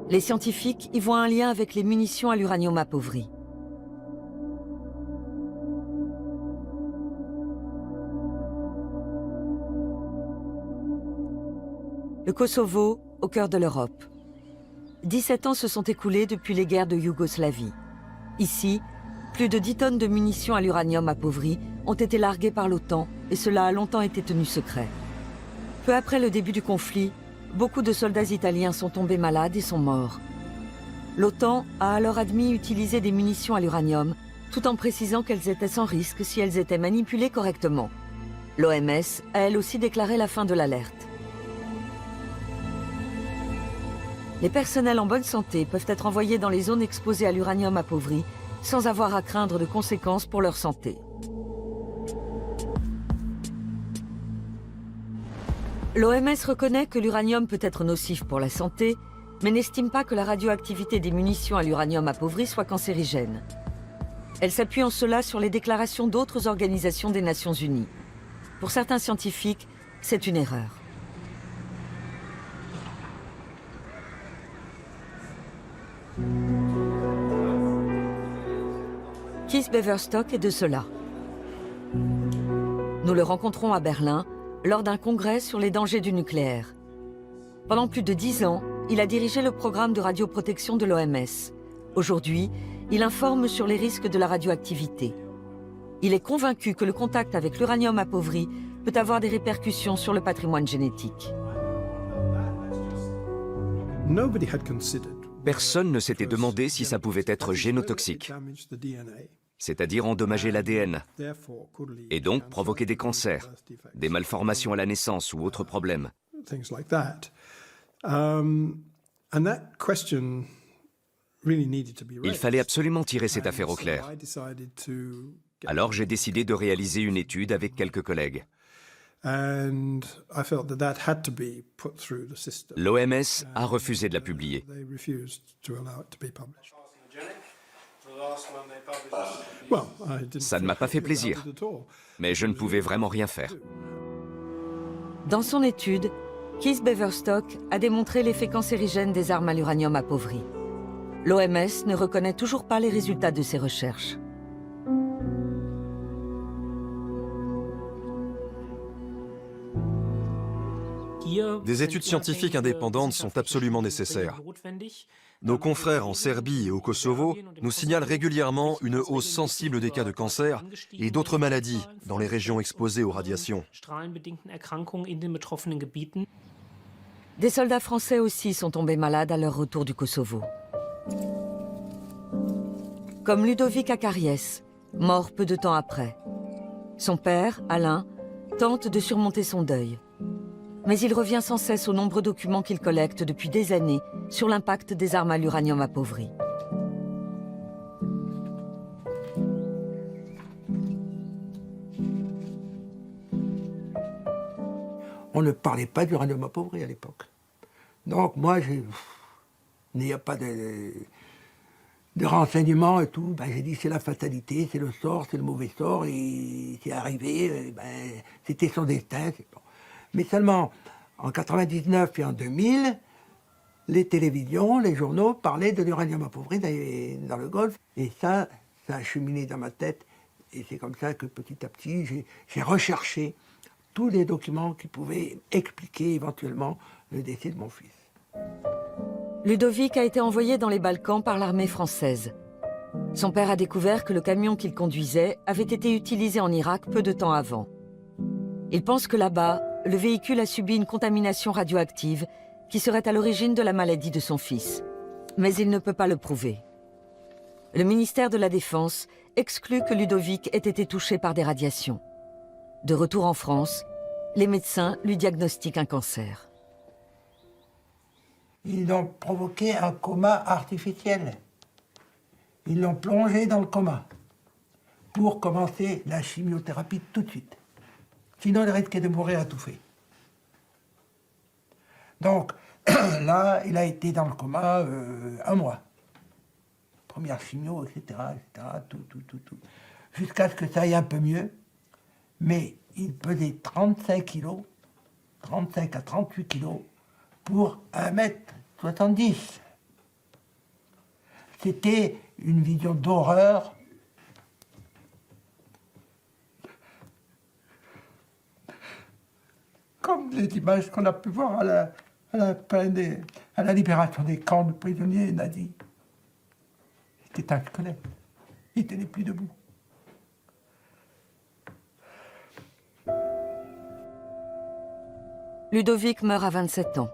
Les scientifiques y voient un lien avec les munitions à l'uranium appauvri. Le Kosovo, au cœur de l'Europe. 17 ans se sont écoulés depuis les guerres de Yougoslavie. Ici, plus de 10 tonnes de munitions à l'uranium appauvri ont été larguées par l'OTAN et cela a longtemps été tenu secret. Peu après le début du conflit, beaucoup de soldats italiens sont tombés malades et sont morts. L'OTAN a alors admis utiliser des munitions à l'uranium, tout en précisant qu'elles étaient sans risque si elles étaient manipulées correctement. L'OMS a elle aussi déclaré la fin de l'alerte. Les personnels en bonne santé peuvent être envoyés dans les zones exposées à l'uranium appauvri sans avoir à craindre de conséquences pour leur santé. L'OMS reconnaît que l'uranium peut être nocif pour la santé, mais n'estime pas que la radioactivité des munitions à l'uranium appauvri soit cancérigène. Elle s'appuie en cela sur les déclarations d'autres organisations des Nations Unies. Pour certains scientifiques, c'est une erreur. Kees Beverstock est de cela. Nous le rencontrons à Berlin lors d'un congrès sur les dangers du nucléaire. Pendant plus de 10 ans, il a dirigé le programme de radioprotection de l'OMS. Aujourd'hui, il informe sur les risques de la radioactivité. Il est convaincu que le contact avec l'uranium appauvri peut avoir des répercussions sur le patrimoine génétique. Personne ne s'était demandé si ça pouvait être génotoxique, c'est-à-dire endommager l'ADN, et donc provoquer des cancers, des malformations à la naissance ou autres problèmes. Il fallait absolument tirer cette affaire au clair. Alors j'ai décidé de réaliser une étude avec quelques collègues. L'OMS a refusé de la publier. Ça ne m'a pas fait plaisir, mais je ne pouvais vraiment rien faire. Dans son étude, Kees Beverstock a démontré l'effet cancérigène des armes à l'uranium appauvri. L'OMS ne reconnaît toujours pas les résultats de ses recherches. Des études scientifiques indépendantes sont absolument nécessaires. Nos confrères en Serbie et au Kosovo nous signalent régulièrement une hausse sensible des cas de cancer et d'autres maladies dans les régions exposées aux radiations. Des soldats français aussi sont tombés malades à leur retour du Kosovo. Comme Ludovic Akaries, mort peu de temps après. Son père, Alain, tente de surmonter son deuil. Mais il revient sans cesse aux nombreux documents qu'il collecte depuis des années sur l'impact des armes à l'uranium appauvri. On ne parlait pas d'uranium appauvri à l'époque. Donc moi, il n'y a pas de renseignements et tout. Ben, j'ai dit c'est la fatalité, c'est le sort, c'est le mauvais sort, et c'est arrivé, c'était son destin. Bon. Mais seulement en 99 et en 2000, les télévisions, les journaux parlaient de l'uranium appauvri dans le Golfe. Et ça a cheminé dans ma tête. Et c'est comme ça que petit à petit, j'ai recherché tous les documents qui pouvaient expliquer éventuellement le décès de mon fils. Ludovic a été envoyé dans les Balkans par l'armée française. Son père a découvert que le camion qu'il conduisait avait été utilisé en Irak peu de temps avant. Il pense que là-bas, le véhicule a subi une contamination radioactive qui serait à l'origine de la maladie de son fils. Mais il ne peut pas le prouver. Le ministère de la Défense exclut que Ludovic ait été touché par des radiations. De retour en France, les médecins lui diagnostiquent un cancer. Ils ont provoqué un coma artificiel. Ils l'ont plongé dans le coma pour commencer la chimiothérapie tout de suite. Sinon, il risquait de mourir étouffé. Donc, là, il a été dans le coma 1 mois. Première chimio, etc., tout. Jusqu'à ce que ça aille un peu mieux. Mais il pesait 35 kilos, 35 à 38 kilos, pour 1m70. C'était une vision d'horreur. Comme les images qu'on a pu voir à la libération des camps de prisonniers nazis. C'était un squelette. Il ne tenait plus debout. Ludovic meurt à 27 ans.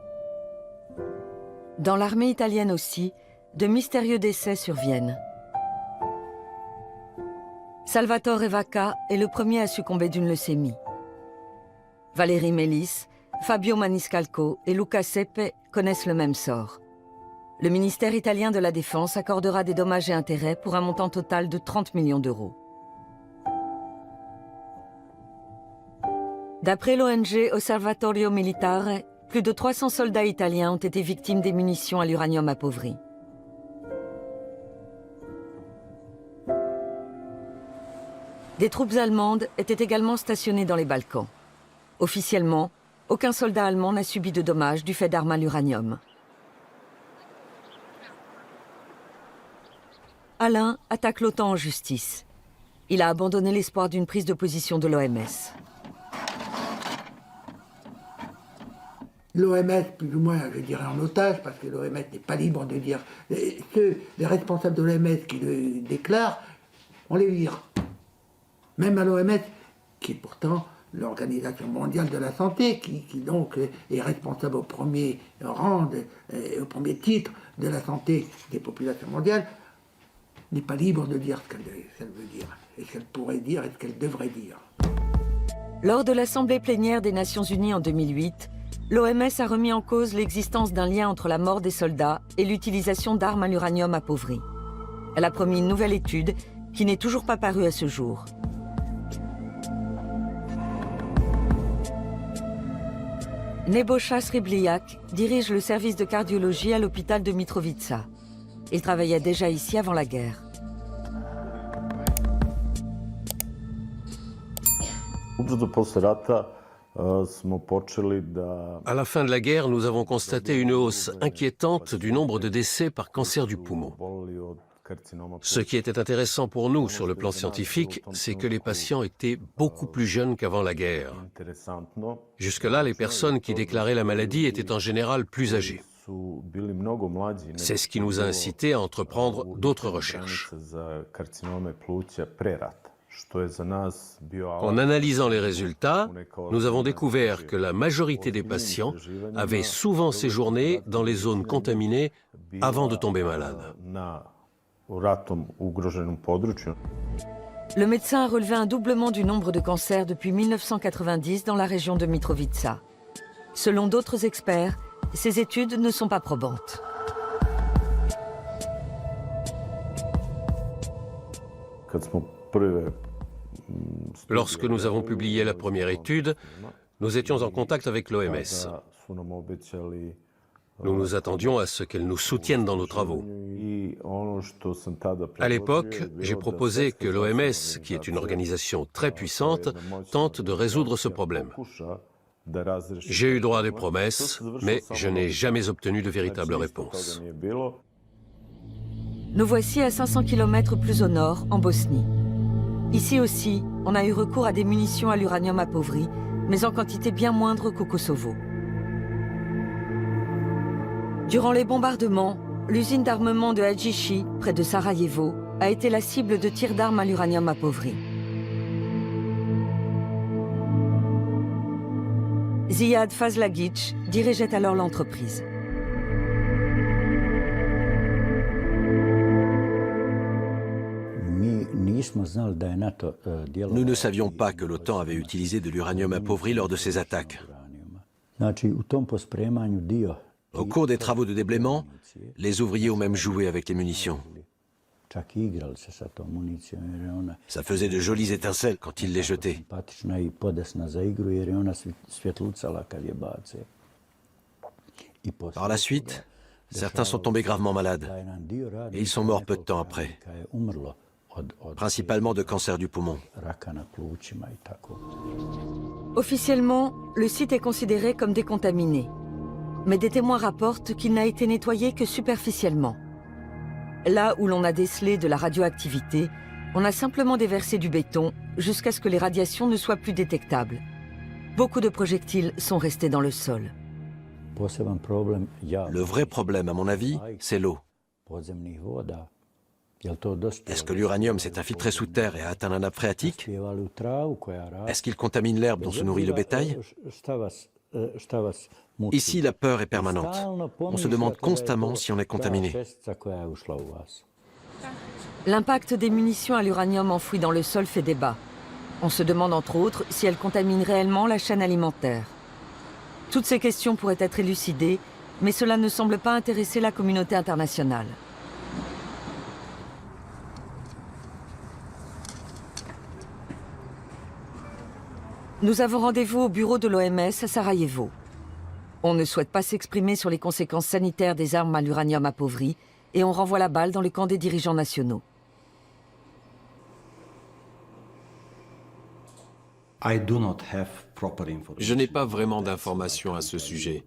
Dans l'armée italienne aussi, de mystérieux décès surviennent. Salvatore Vacca est le premier à succomber d'une leucémie. Valérie Mélis, Fabio Maniscalco et Luca Seppe connaissent le même sort. Le ministère italien de la Défense accordera des dommages et intérêts pour un montant total de 30 millions d'euros. D'après l'ONG Osservatorio Militare, plus de 300 soldats italiens ont été victimes des munitions à l'uranium appauvri. Des troupes allemandes étaient également stationnées dans les Balkans. Officiellement, aucun soldat allemand n'a subi de dommages du fait d'armes à l'uranium. Alain attaque l'OTAN en justice. Il a abandonné l'espoir d'une prise de position de l'OMS. L'OMS, plus ou moins, je dirais en otage, parce que l'OMS n'est pas libre de dire... Les responsables de l'OMS qui le déclarent, on les vire. Même à l'OMS, qui est pourtant l'Organisation mondiale de la santé, qui donc est responsable au premier rang, au premier titre de la santé des populations mondiales, n'est pas libre de dire ce qu'elle veut dire, et ce qu'elle pourrait dire et ce qu'elle devrait dire. Lors de l'Assemblée plénière des Nations Unies en 2008, l'OMS a remis en cause l'existence d'un lien entre la mort des soldats et l'utilisation d'armes à l'uranium appauvri. Elle a promis une nouvelle étude qui n'est toujours pas parue à ce jour. Nebojša Sribliak dirige le service de cardiologie à l'hôpital de Mitrovica. Il travaillait déjà ici avant la guerre. À la fin de la guerre, nous avons constaté une hausse inquiétante du nombre de décès par cancer du poumon. Ce qui était intéressant pour nous sur le plan scientifique, c'est que les patients étaient beaucoup plus jeunes qu'avant la guerre. Jusque-là, les personnes qui déclaraient la maladie étaient en général plus âgées. C'est ce qui nous a incités à entreprendre d'autres recherches. En analysant les résultats, nous avons découvert que la majorité des patients avaient souvent séjourné dans les zones contaminées avant de tomber malades. Le médecin a relevé un doublement du nombre de cancers depuis 1990 dans la région de Mitrovica. Selon d'autres experts, ces études ne sont pas probantes. Lorsque nous avons publié la première étude, nous étions en contact avec l'OMS. Nous nous attendions à ce qu'elle nous soutienne dans nos travaux. À l'époque, j'ai proposé que l'OMS, qui est une organisation très puissante, tente de résoudre ce problème. J'ai eu droit à des promesses, mais je n'ai jamais obtenu de véritable réponse. Nous voici à 500 km plus au nord, en Bosnie. Ici aussi, on a eu recours à des munitions à l'uranium appauvri, mais en quantité bien moindre qu'au Kosovo. Durant les bombardements, l'usine d'armement de Hadjichi, près de Sarajevo, a été la cible de tirs d'armes à l'uranium appauvri. Ziad Fazlagic dirigeait alors l'entreprise. Nous ne savions pas que l'OTAN avait utilisé de l'uranium appauvri lors de ses attaques. Au cours des travaux de déblaiement, les ouvriers ont même joué avec les munitions. Ça faisait de jolies étincelles quand ils les jetaient. Par la suite, certains sont tombés gravement malades et ils sont morts peu de temps après, principalement de cancer du poumon. Officiellement, le site est considéré comme décontaminé. Mais des témoins rapportent qu'il n'a été nettoyé que superficiellement. Là où l'on a décelé de la radioactivité, on a simplement déversé du béton jusqu'à ce que les radiations ne soient plus détectables. Beaucoup de projectiles sont restés dans le sol. Le vrai problème, à mon avis, c'est l'eau. Est-ce que l'uranium s'est infiltré sous terre et a atteint la nappe phréatique? Est-ce qu'il contamine l'herbe dont se nourrit le bétail? Ici, la peur est permanente. On se demande constamment si on est contaminé. L'impact des munitions à l'uranium enfouies dans le sol fait débat. On se demande entre autres si elles contaminent réellement la chaîne alimentaire. Toutes ces questions pourraient être élucidées, mais cela ne semble pas intéresser la communauté internationale. Nous avons rendez-vous au bureau de l'OMS à Sarajevo. On ne souhaite pas s'exprimer sur les conséquences sanitaires des armes à l'uranium appauvri et on renvoie la balle dans le camp des dirigeants nationaux. Je n'ai pas vraiment d'informations à ce sujet.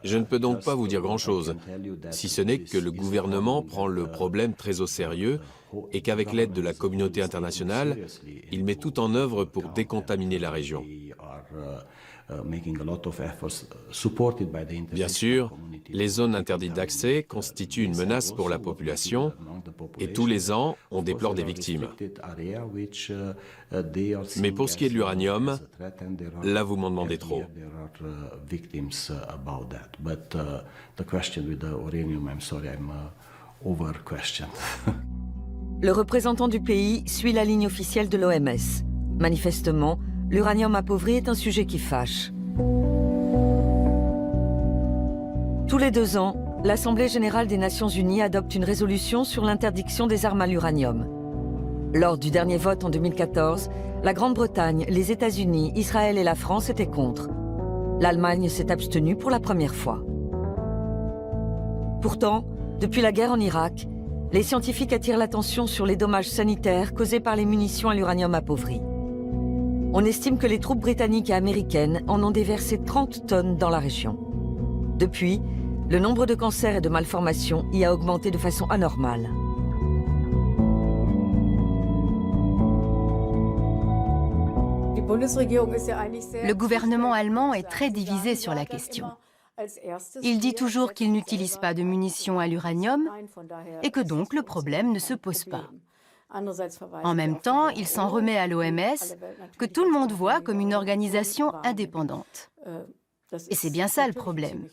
Je ne peux donc pas vous dire grand-chose, si ce n'est que le gouvernement prend le problème très au sérieux et qu'avec l'aide de la communauté internationale, il met tout en œuvre pour décontaminer la région. Bien sûr, les zones interdites d'accès constituent une menace pour la population et tous les ans, on déplore des victimes. Mais pour ce qui est de l'uranium, là vous m'en demandez trop. Le représentant du pays suit la ligne officielle de l'OMS. Manifestement, l'uranium appauvri est un sujet qui fâche. Tous les 2 ans, l'Assemblée générale des Nations unies adopte une résolution sur l'interdiction des armes à l'uranium. Lors du dernier vote en 2014, la Grande-Bretagne, les États-Unis, Israël et la France étaient contre. L'Allemagne s'est abstenue pour la première fois. Pourtant, depuis la guerre en Irak, les scientifiques attirent l'attention sur les dommages sanitaires causés par les munitions à l'uranium appauvri. On estime que les troupes britanniques et américaines en ont déversé 30 tonnes dans la région. Depuis, le nombre de cancers et de malformations y a augmenté de façon anormale. Le gouvernement allemand est très divisé sur la question. Il dit toujours qu'il n'utilise pas de munitions à l'uranium et que donc le problème ne se pose pas. En même temps, il s'en remet à l'OMS, que tout le monde voit comme une organisation indépendante. Et c'est bien ça le problème.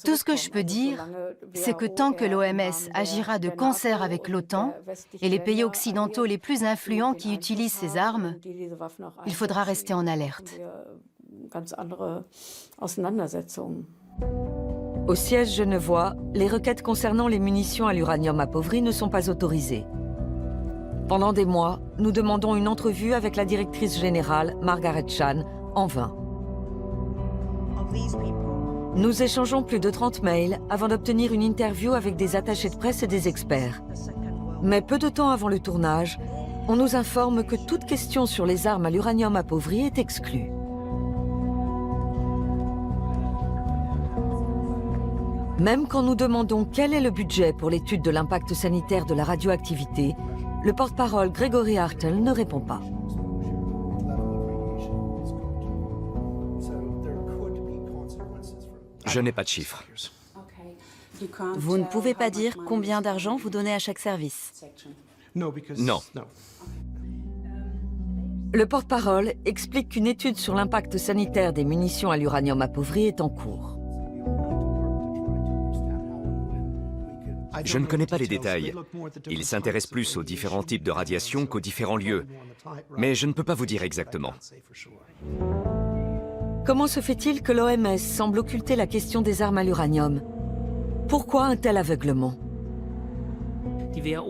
Tout ce que je peux dire, c'est que tant que l'OMS agira de concert avec l'OTAN et les pays occidentaux les plus influents qui utilisent ces armes, il faudra rester en alerte. Au siège genevois, les requêtes concernant les munitions à l'uranium appauvri ne sont pas autorisées. Pendant des mois, nous demandons une entrevue avec la directrice générale, Margaret Chan, en vain. Nous échangeons plus de 30 mails avant d'obtenir une interview avec des attachés de presse et des experts. Mais peu de temps avant le tournage, on nous informe que toute question sur les armes à l'uranium appauvri est exclue. Même quand nous demandons quel est le budget pour l'étude de l'impact sanitaire de la radioactivité, le porte-parole Gregory Hartel ne répond pas. Je n'ai pas de chiffres. Vous ne pouvez pas dire combien d'argent vous donnez à chaque service? Non. Le porte-parole explique qu'une étude sur l'impact sanitaire des munitions à l'uranium appauvri est en cours. Je ne connais pas les détails. Il s'intéresse plus aux différents types de radiation qu'aux différents lieux. Mais je ne peux pas vous dire exactement. Comment se fait-il que l'OMS semble occulter la question des armes à l'uranium? Pourquoi un tel aveuglement?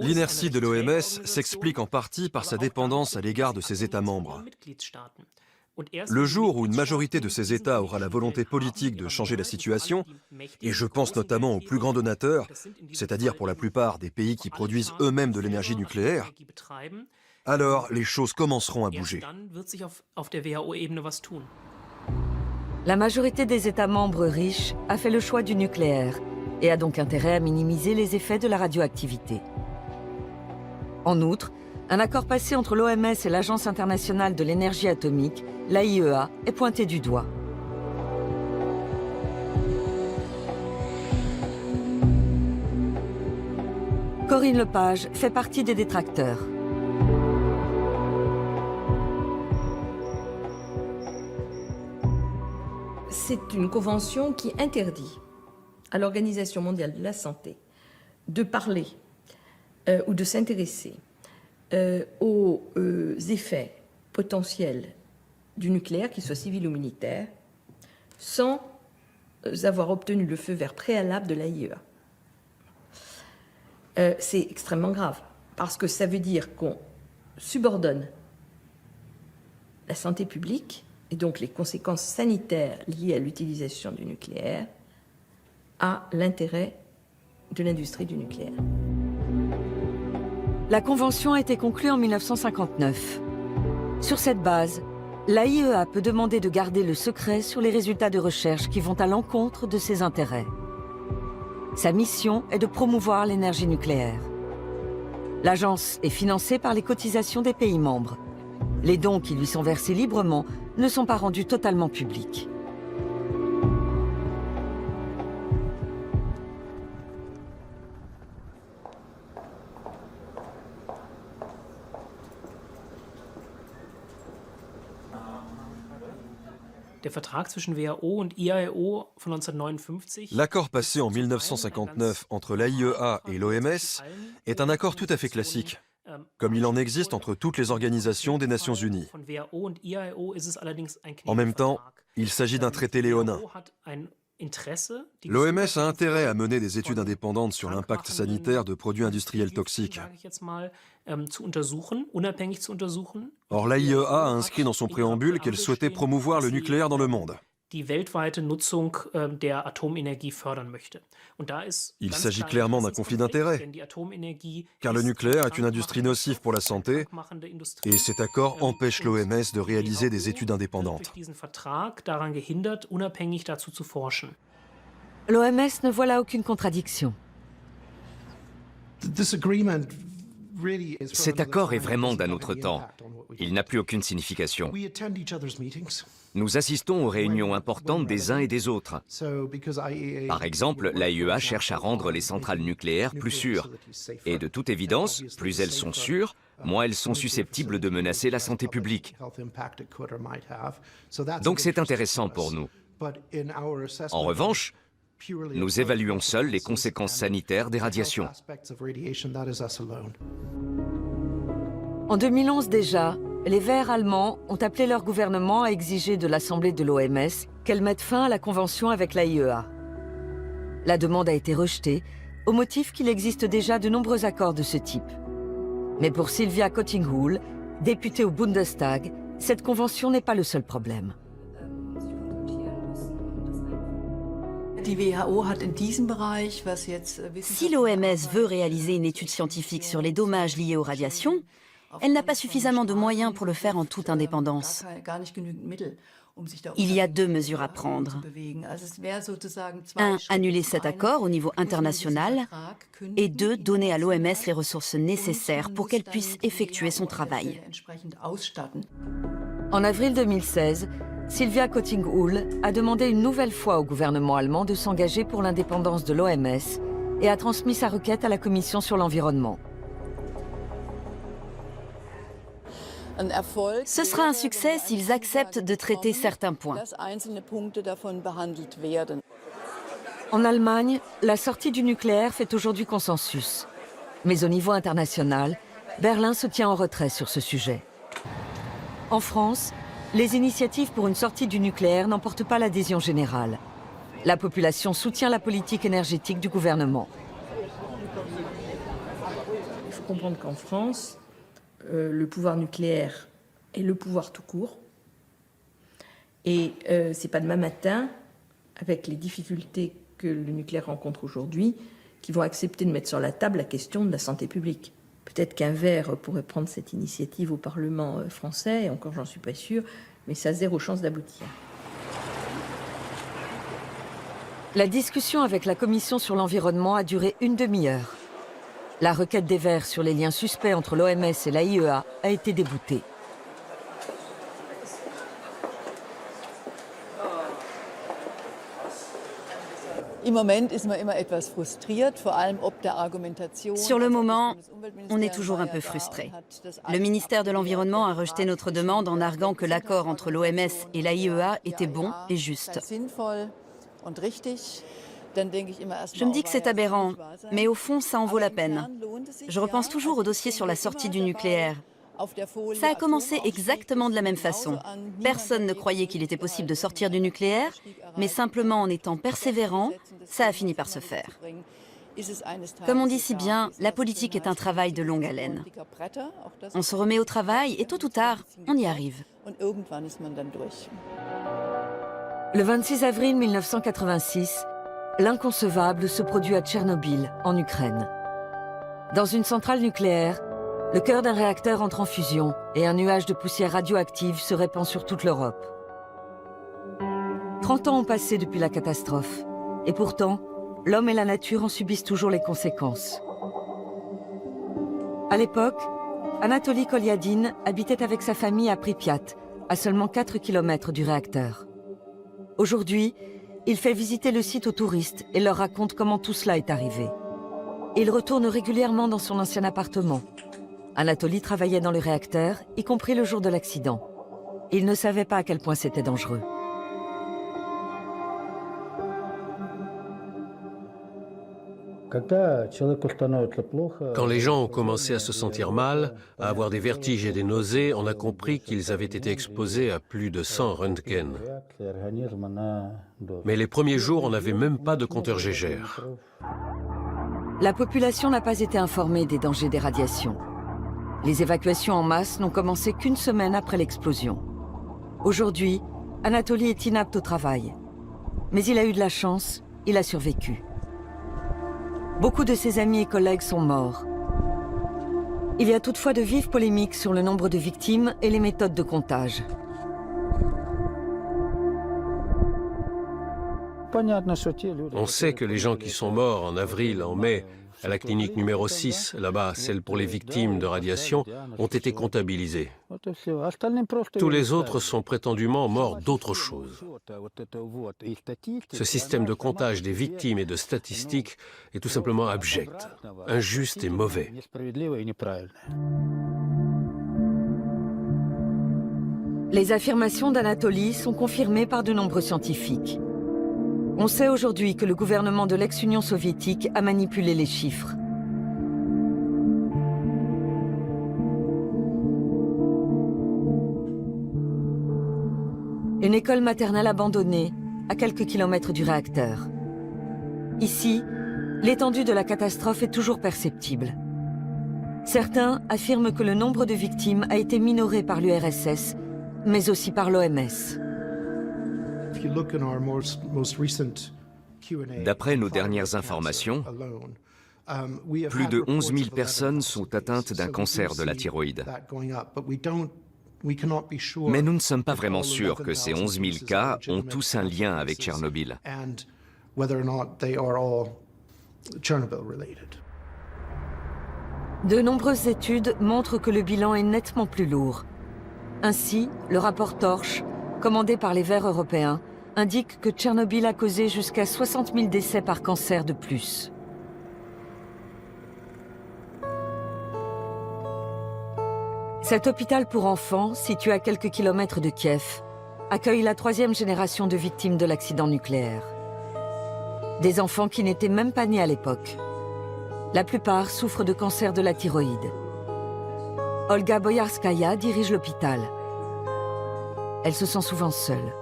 L'inertie de l'OMS s'explique en partie par sa dépendance à l'égard de ses États membres. Le jour où une majorité de ces États aura la volonté politique de changer la situation, et je pense notamment aux plus grands donateurs, c'est-à-dire pour la plupart des pays qui produisent eux-mêmes de l'énergie nucléaire, alors les choses commenceront à bouger. La majorité des États membres riches a fait le choix du nucléaire et a donc intérêt à minimiser les effets de la radioactivité. En outre, un accord passé entre l'OMS et l'Agence internationale de l'énergie atomique, l'AIEA, est pointé du doigt. Corinne Lepage fait partie des détracteurs. C'est une convention qui interdit à l'Organisation mondiale de la santé de parler ou de s'intéresser aux effets potentiels du nucléaire, qu'il soit civil ou militaire, sans avoir obtenu le feu vert préalable de l'AIEA. C'est extrêmement grave, parce que ça veut dire qu'on subordonne la santé publique, et donc les conséquences sanitaires liées à l'utilisation du nucléaire, à l'intérêt de l'industrie du nucléaire. La convention a été conclue en 1959. Sur cette base, l'AIEA peut demander de garder le secret sur les résultats de recherche qui vont à l'encontre de ses intérêts. Sa mission est de promouvoir l'énergie nucléaire. L'agence est financée par les cotisations des pays membres. Les dons qui lui sont versés librement ne sont pas rendus totalement publics. L'accord passé en 1959 entre l'AIEA et l'OMS est un accord tout à fait classique, comme il en existe entre toutes les organisations des Nations Unies. En même temps, il s'agit d'un traité léonin. L'OMS a intérêt à mener des études indépendantes sur l'impact sanitaire de produits industriels toxiques. Or, l'AIEA a inscrit dans son préambule qu'elle souhaitait promouvoir le nucléaire dans le monde. Il s'agit clairement d'un conflit d'intérêts, car le nucléaire est une industrie nocive pour la santé, et cet accord empêche l'OMS de réaliser des études indépendantes. L'OMS ne voit là aucune contradiction. Cet accord est vraiment d'un autre temps. Il n'a plus aucune signification. Nous assistons aux réunions importantes des uns et des autres. Par exemple, l'AIEA cherche à rendre les centrales nucléaires plus sûres. Et de toute évidence, plus elles sont sûres, moins elles sont susceptibles de menacer la santé publique. Donc c'est intéressant pour nous. En revanche, nous évaluons seuls les conséquences sanitaires des radiations. En 2011 déjà, les Verts allemands ont appelé leur gouvernement à exiger de l'Assemblée de l'OMS qu'elle mette fin à la convention avec l'AIEA. La demande a été rejetée, au motif qu'il existe déjà de nombreux accords de ce type. Mais pour Sylvia Kottinghull, députée au Bundestag, cette convention n'est pas le seul problème. Si l'OMS veut réaliser une étude scientifique sur les dommages liés aux radiations, elle n'a pas suffisamment de moyens pour le faire en toute indépendance. Il y a deux mesures à prendre. 1. Annuler cet accord au niveau international. Et 2. Donner à l'OMS les ressources nécessaires pour qu'elle puisse effectuer son travail. En avril 2016, Sylvia Kottinghull a demandé une nouvelle fois au gouvernement allemand de s'engager pour l'indépendance de l'OMS et a transmis sa requête à la Commission sur l'environnement. Ce sera un succès s'ils acceptent de traiter certains points. En Allemagne, la sortie du nucléaire fait aujourd'hui consensus. Mais au niveau international, Berlin se tient en retrait sur ce sujet. En France, les initiatives pour une sortie du nucléaire n'emportent pas l'adhésion générale. La population soutient la politique énergétique du gouvernement. Il faut comprendre qu'en France, le pouvoir nucléaire est le pouvoir tout court. Et c'est pas demain matin, avec les difficultés que le nucléaire rencontre aujourd'hui, qu'ils vont accepter de mettre sur la table la question de la santé publique. Peut-être qu'un Vert pourrait prendre cette initiative au Parlement français, et encore j'en suis pas sûre, mais ça a zéro chance d'aboutir. La discussion avec la Commission sur l'environnement a duré une demi-heure. La requête des Verts sur les liens suspects entre l'OMS et l'AIEA a été déboutée. Sur le moment, on est toujours un peu frustré. Le ministère de l'Environnement a rejeté notre demande en arguant que l'accord entre l'OMS et l'AIEA était bon et juste. Je me dis que c'est aberrant, mais au fond, ça en vaut la peine. Je repense toujours au dossier sur la sortie du nucléaire. Ça a commencé exactement de la même façon. Personne ne croyait qu'il était possible de sortir du nucléaire, mais simplement en étant persévérant, ça a fini par se faire. Comme on dit si bien, la politique est un travail de longue haleine. On se remet au travail et tôt ou tard, on y arrive. Le 26 avril 1986, l'inconcevable se produit à Tchernobyl, en Ukraine. Dans une centrale nucléaire, Le cœur d'un réacteur entre en fusion et un nuage de poussière radioactive se répand sur toute l'Europe. 30 ans ont passé depuis la catastrophe. Et pourtant, l'homme et la nature en subissent toujours les conséquences. À l'époque, Anatoly Kolyadin habitait avec sa famille à Pripyat, à seulement 4 km du réacteur. Aujourd'hui, il fait visiter le site aux touristes et leur raconte comment tout cela est arrivé. Il retourne régulièrement dans son ancien appartement. Anatoly travaillait dans le réacteur, y compris le jour de l'accident. Il ne savait pas à quel point c'était dangereux. Quand les gens ont commencé à se sentir mal, à avoir des vertiges et des nausées, on a compris qu'ils avaient été exposés à plus de 100 röntgen. Mais les premiers jours, on n'avait même pas de compteur Geiger. La population n'a pas été informée des dangers des radiations. Les évacuations en masse n'ont commencé qu'une semaine après l'explosion. Aujourd'hui, Anatoly est inapte au travail. Mais il a eu de la chance, il a survécu. Beaucoup de ses amis et collègues sont morts. Il y a toutefois de vives polémiques sur le nombre de victimes et les méthodes de comptage. On sait que les gens qui sont morts en avril, en mai, à la clinique numéro 6, là-bas, celle pour les victimes de radiation, ont été comptabilisés. Tous les autres sont prétendument morts d'autre chose. Ce système de comptage des victimes et de statistiques est tout simplement abject, injuste et mauvais. Les affirmations d'Anatoly sont confirmées par de nombreux scientifiques. On sait aujourd'hui que le gouvernement de l'ex-Union soviétique a manipulé les chiffres. Une école maternelle abandonnée, à quelques kilomètres du réacteur. Ici, l'étendue de la catastrophe est toujours perceptible. Certains affirment que le nombre de victimes a été minoré par l'URSS, mais aussi par l'OMS. D'après nos dernières informations, plus de 11 000 personnes sont atteintes d'un cancer de la thyroïde. Mais nous ne sommes pas vraiment sûrs que ces 11 000 cas ont tous un lien avec Tchernobyl. De nombreuses études montrent que le bilan est nettement plus lourd. Ainsi, le rapport Torch, commandé par les Verts européens, indique que Tchernobyl a causé jusqu'à 60 000 décès par cancer de plus. Cet hôpital pour enfants, situé à quelques kilomètres de Kiev, accueille la 3e génération de victimes de l'accident nucléaire. Des enfants qui n'étaient même pas nés à l'époque. La plupart souffrent de cancer de la thyroïde. Olga Boyarskaya dirige l'hôpital. Elle se sent souvent seule.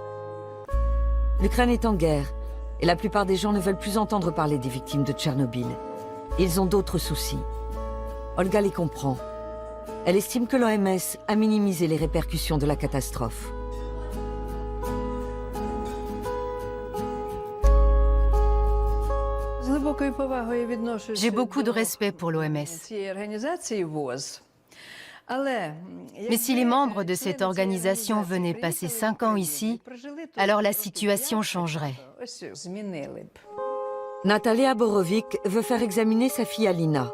L'Ukraine est en guerre et la plupart des gens ne veulent plus entendre parler des victimes de Tchernobyl. Ils ont d'autres soucis. Olga les comprend. Elle estime que l'OMS a minimisé les répercussions de la catastrophe. J'ai beaucoup de respect pour l'OMS. Mais si les membres de cette organisation venaient passer 5 ans ici, alors la situation changerait. Natalia Borovic veut faire examiner sa fille Alina.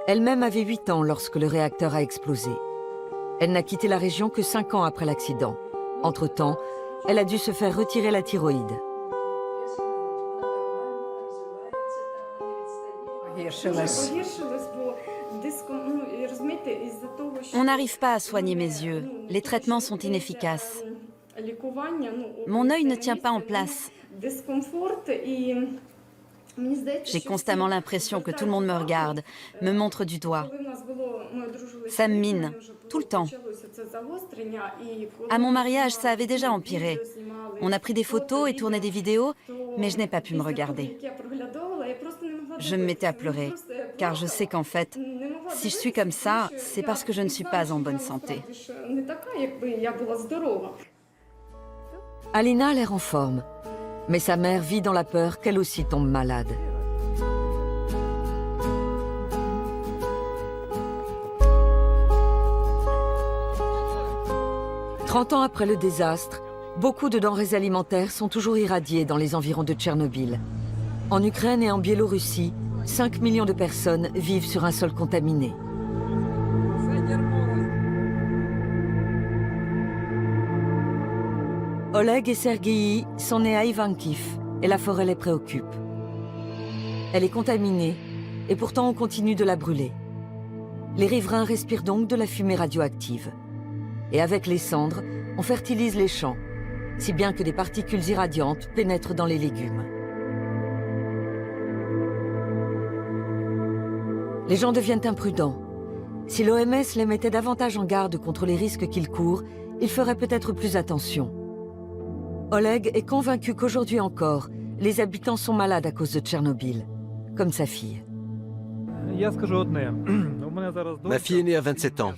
Elle-même avait 8 ans lorsque le réacteur a explosé. Elle n'a quitté la région que 5 ans après l'accident. Entre-temps, elle a dû se faire retirer la thyroïde. On n'arrive pas à soigner mes yeux. Les traitements sont inefficaces. Mon œil ne tient pas en place. J'ai constamment l'impression que tout le monde me regarde, me montre du doigt. Ça me mine, tout le temps. À mon mariage, ça avait déjà empiré. On a pris des photos et tourné des vidéos, mais je n'ai pas pu me regarder. Je me mettais à pleurer, car je sais qu'en fait, si je suis comme ça, c'est parce que je ne suis pas en bonne santé. Alina a l'air en forme, mais sa mère vit dans la peur qu'elle aussi tombe malade. 30 ans après le désastre, beaucoup de denrées alimentaires sont toujours irradiées dans les environs de Tchernobyl. En Ukraine et en Biélorussie, 5 millions de personnes vivent sur un sol contaminé. Oleg et Sergueï sont nés à Ivankiv et la forêt les préoccupe. Elle est contaminée et pourtant on continue de la brûler. Les riverains respirent donc de la fumée radioactive. Et avec les cendres, on fertilise les champs, si bien que des particules irradiantes pénètrent dans les légumes. Les gens deviennent imprudents. Si l'OMS les mettait davantage en garde contre les risques qu'ils courent, ils feraient peut-être plus attention. Oleg est convaincu qu'aujourd'hui encore, les habitants sont malades à cause de Tchernobyl, comme sa fille. Ma fille est née à 27 ans.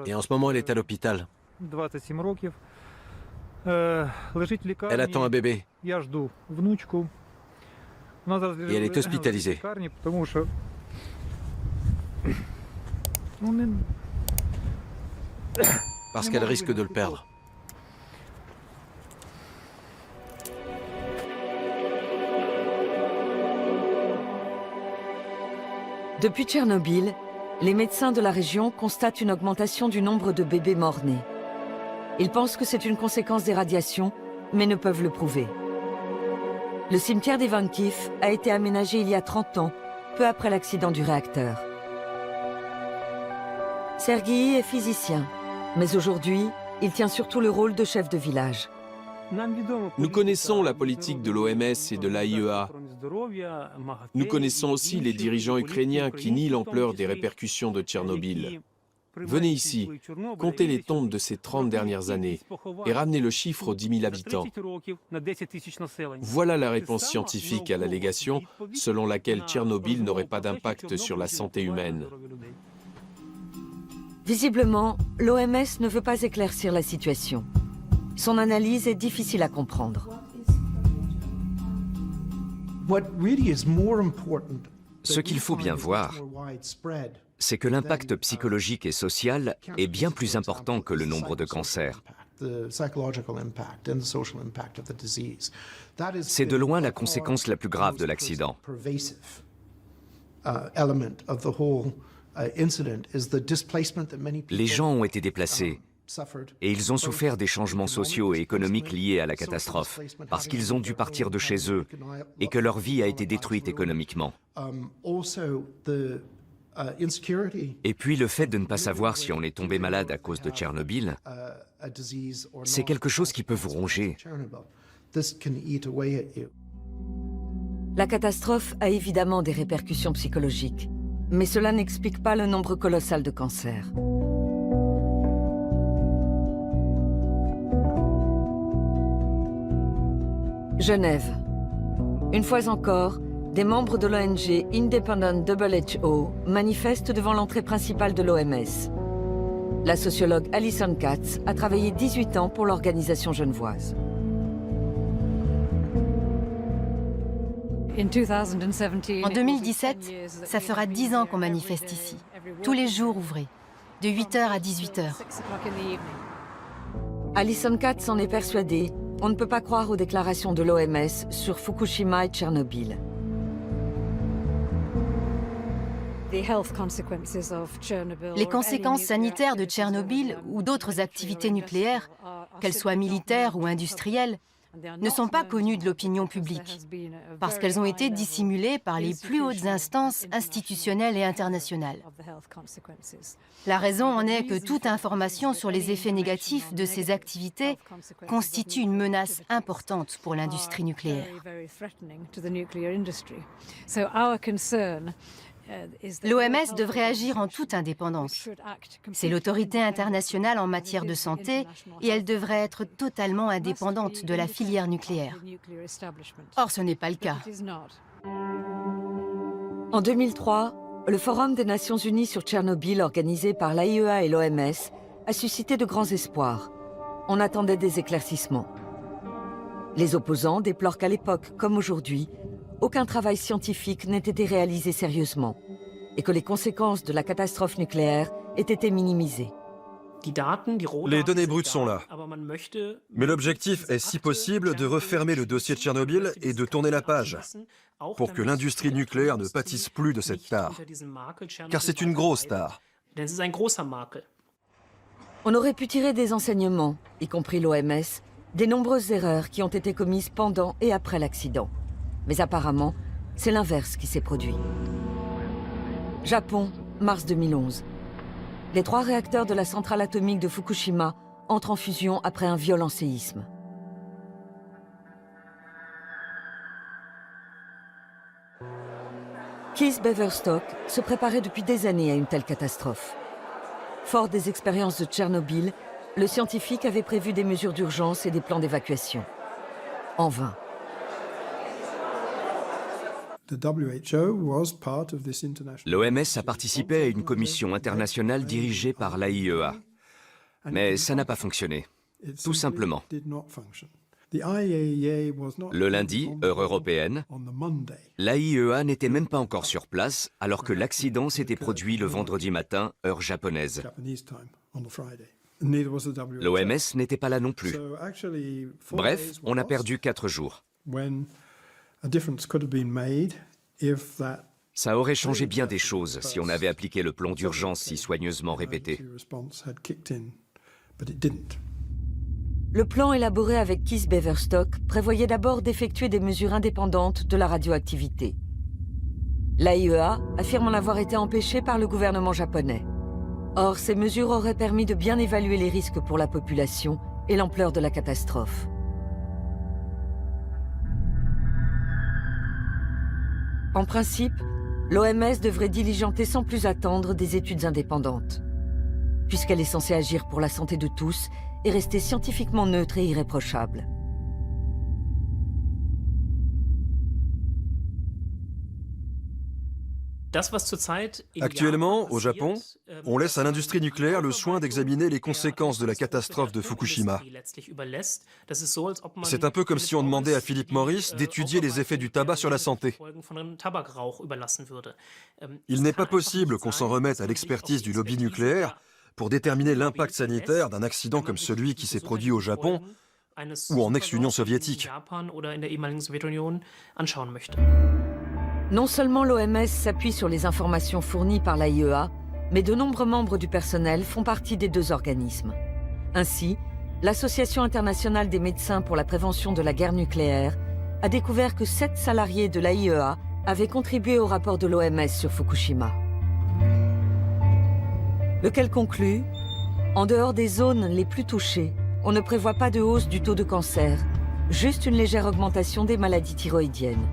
Et en ce moment, elle est à l'hôpital. Elle attend un bébé. Et elle est hospitalisée. Parce qu'elle risque de le perdre. Depuis Tchernobyl, les médecins de la région constatent une augmentation du nombre de bébés morts-nés. Ils pensent que c'est une conséquence des radiations, mais ne peuvent le prouver. Le cimetière d'Ivankiv a été aménagé il y a 30 ans, peu après l'accident du réacteur. Sergueï est physicien, mais aujourd'hui, il tient surtout le rôle de chef de village. Nous connaissons la politique de l'OMS et de l'AIEA. Nous connaissons aussi les dirigeants ukrainiens qui nient l'ampleur des répercussions de Tchernobyl. Venez ici, comptez les tombes de ces 30 dernières années et ramenez le chiffre aux 10 000 habitants. Voilà la réponse scientifique à l'allégation selon laquelle Tchernobyl n'aurait pas d'impact sur la santé humaine. Visiblement, l'OMS ne veut pas éclaircir la situation. Son analyse est difficile à comprendre. Ce qu'il faut bien voir, c'est que l'impact psychologique et social est bien plus important que le nombre de cancers. C'est de loin la conséquence la plus grave de l'accident. Les gens ont été déplacés et ils ont souffert des changements sociaux et économiques liés à la catastrophe parce qu'ils ont dû partir de chez eux et que leur vie a été détruite économiquement. Et puis le fait de ne pas savoir si on est tombé malade à cause de Tchernobyl, c'est quelque chose qui peut vous ronger. La catastrophe a évidemment des répercussions psychologiques, mais cela n'explique pas le nombre colossal de cancers. Genève. Une fois encore, des membres de l'ONG Independent WHO manifestent devant l'entrée principale de l'OMS. La sociologue Alison Katz a travaillé 18 ans pour l'organisation genevoise. En 2017, ça fera 10 ans qu'on manifeste ici, tous les jours ouvrés, de 8h à 18h. Alison Katz en est persuadée. On ne peut pas croire aux déclarations de l'OMS sur Fukushima et Tchernobyl. Les conséquences sanitaires de Tchernobyl ou d'autres activités nucléaires, qu'elles soient militaires ou industrielles, ne sont pas connues de l'opinion publique, parce qu'elles ont été dissimulées par les plus hautes instances institutionnelles et internationales. La raison en est que toute information sur les effets négatifs de ces activités constitue une menace importante pour l'industrie nucléaire. L'OMS devrait agir en toute indépendance. C'est l'autorité internationale en matière de santé et elle devrait être totalement indépendante de la filière nucléaire. Or, ce n'est pas le cas. En 2003, le Forum des Nations Unies sur Tchernobyl, organisé par l'AIEA et l'OMS, a suscité de grands espoirs. On attendait des éclaircissements. Les opposants déplorent qu'à l'époque, comme aujourd'hui, aucun travail scientifique n'ait été réalisé sérieusement et que les conséquences de la catastrophe nucléaire aient été minimisées. Les données brutes sont là. Mais l'objectif est, si possible, de refermer le dossier de Tchernobyl et de tourner la page, pour que l'industrie nucléaire ne pâtisse plus de cette tare. Car c'est une grosse tare. On aurait pu tirer des enseignements, y compris l'OMS, des nombreuses erreurs qui ont été commises pendant et après l'accident. Mais apparemment, c'est l'inverse qui s'est produit. Japon, mars 2011. Les 3 réacteurs de la centrale atomique de Fukushima entrent en fusion après un violent séisme. Keith Beverstock se préparait depuis des années à une telle catastrophe. Fort des expériences de Tchernobyl, le scientifique avait prévu des mesures d'urgence et des plans d'évacuation. En vain. L'OMS a participé à une commission internationale dirigée par l'AIEA. Mais ça n'a pas fonctionné. Tout simplement. Le lundi, heure européenne, l'AIEA n'était même pas encore sur place alors que l'accident s'était produit le vendredi matin, heure japonaise. L'OMS n'était pas là non plus. Bref, on a perdu 4 jours. Ça aurait changé bien des choses si on avait appliqué le plan d'urgence si soigneusement répété. Le plan élaboré avec Keith Beverstock prévoyait d'abord d'effectuer des mesures indépendantes de la radioactivité. L'AIEA affirme en avoir été empêchée par le gouvernement japonais. Or, ces mesures auraient permis de bien évaluer les risques pour la population et l'ampleur de la catastrophe. En principe, l'OMS devrait diligenter sans plus attendre des études indépendantes, puisqu'elle est censée agir pour la santé de tous et rester scientifiquement neutre et irréprochable. Actuellement, au Japon, on laisse à l'industrie nucléaire le soin d'examiner les conséquences de la catastrophe de Fukushima. C'est un peu comme si on demandait à Philip Morris d'étudier les effets du tabac sur la santé. Il n'est pas possible qu'on s'en remette à l'expertise du lobby nucléaire pour déterminer l'impact sanitaire d'un accident comme celui qui s'est produit au Japon ou en ex-Union soviétique. Non seulement l'OMS s'appuie sur les informations fournies par l'AIEA, mais de nombreux membres du personnel font partie des 2 organismes. Ainsi, l'Association internationale des médecins pour la prévention de la guerre nucléaire a découvert que 7 salariés de l'AIEA avaient contribué au rapport de l'OMS sur Fukushima. Lequel conclut, en dehors des zones les plus touchées, on ne prévoit pas de hausse du taux de cancer, juste une légère augmentation des maladies thyroïdiennes.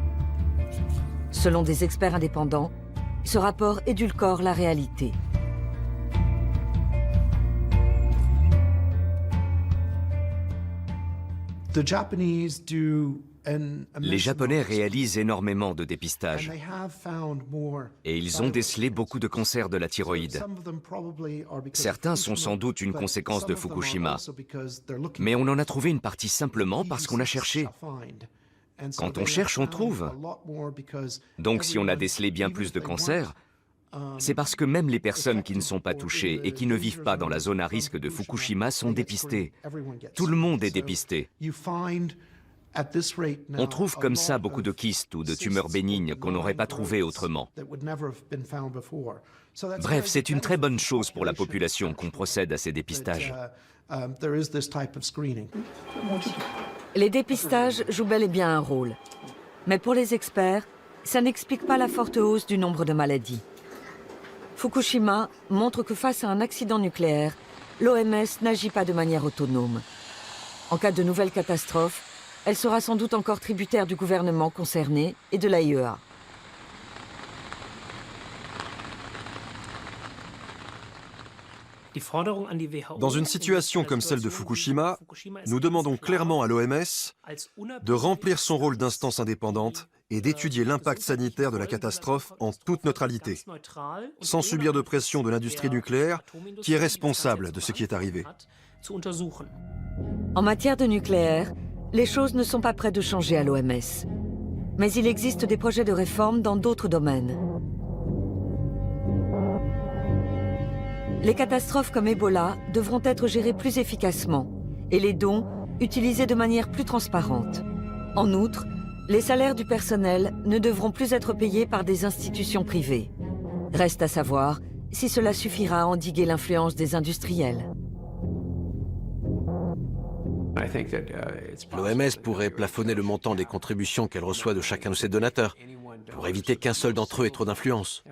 Selon des experts indépendants, ce rapport édulcore la réalité. Les Japonais réalisent énormément de dépistage et ils ont décelé beaucoup de cancers de la thyroïde. Certains sont sans doute une conséquence de Fukushima, mais on en a trouvé une partie simplement parce qu'on a cherché. Quand on cherche, on trouve. Donc si on a décelé bien plus de cancers, c'est parce que même les personnes qui ne sont pas touchées et qui ne vivent pas dans la zone à risque de Fukushima sont dépistées. Tout le monde est dépisté. On trouve comme ça beaucoup de kystes ou de tumeurs bénignes qu'on n'aurait pas trouvées autrement. Bref, c'est une très bonne chose pour la population qu'on procède à ces dépistages. Les dépistages jouent bel et bien un rôle. Mais pour les experts, ça n'explique pas la forte hausse du nombre de maladies. Fukushima montre que face à un accident nucléaire, l'OMS n'agit pas de manière autonome. En cas de nouvelle catastrophe, elle sera sans doute encore tributaire du gouvernement concerné et de l'AIEA. Dans une situation comme celle de Fukushima, nous demandons clairement à l'OMS de remplir son rôle d'instance indépendante et d'étudier l'impact sanitaire de la catastrophe en toute neutralité, sans subir de pression de l'industrie nucléaire qui est responsable de ce qui est arrivé. En matière de nucléaire, les choses ne sont pas près de changer à l'OMS. Mais il existe des projets de réforme dans d'autres domaines. Les catastrophes comme Ebola devront être gérées plus efficacement et les dons utilisés de manière plus transparente. En outre, les salaires du personnel ne devront plus être payés par des institutions privées. Reste à savoir si cela suffira à endiguer l'influence des industriels. L'OMS pourrait plafonner le montant des contributions qu'elle reçoit de chacun de ses donateurs, pour éviter qu'un seul d'entre eux ait trop d'influence.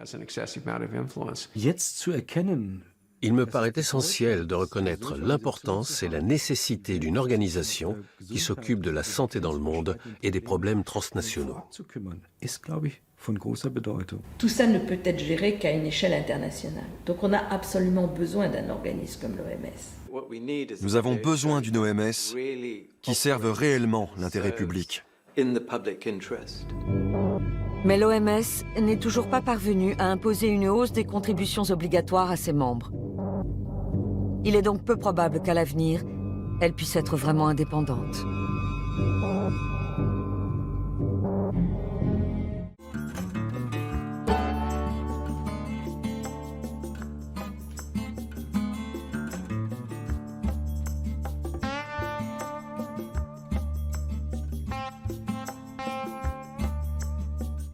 Il me paraît essentiel de reconnaître l'importance et la nécessité d'une organisation qui s'occupe de la santé dans le monde et des problèmes transnationaux. Tout ça ne peut être géré qu'à une échelle internationale. Donc on a absolument besoin d'un organisme comme l'OMS. Nous avons besoin d'une OMS qui serve réellement l'intérêt public. Mais l'OMS n'est toujours pas parvenue à imposer une hausse des contributions obligatoires à ses membres. Il est donc peu probable qu'à l'avenir, elle puisse être vraiment indépendante.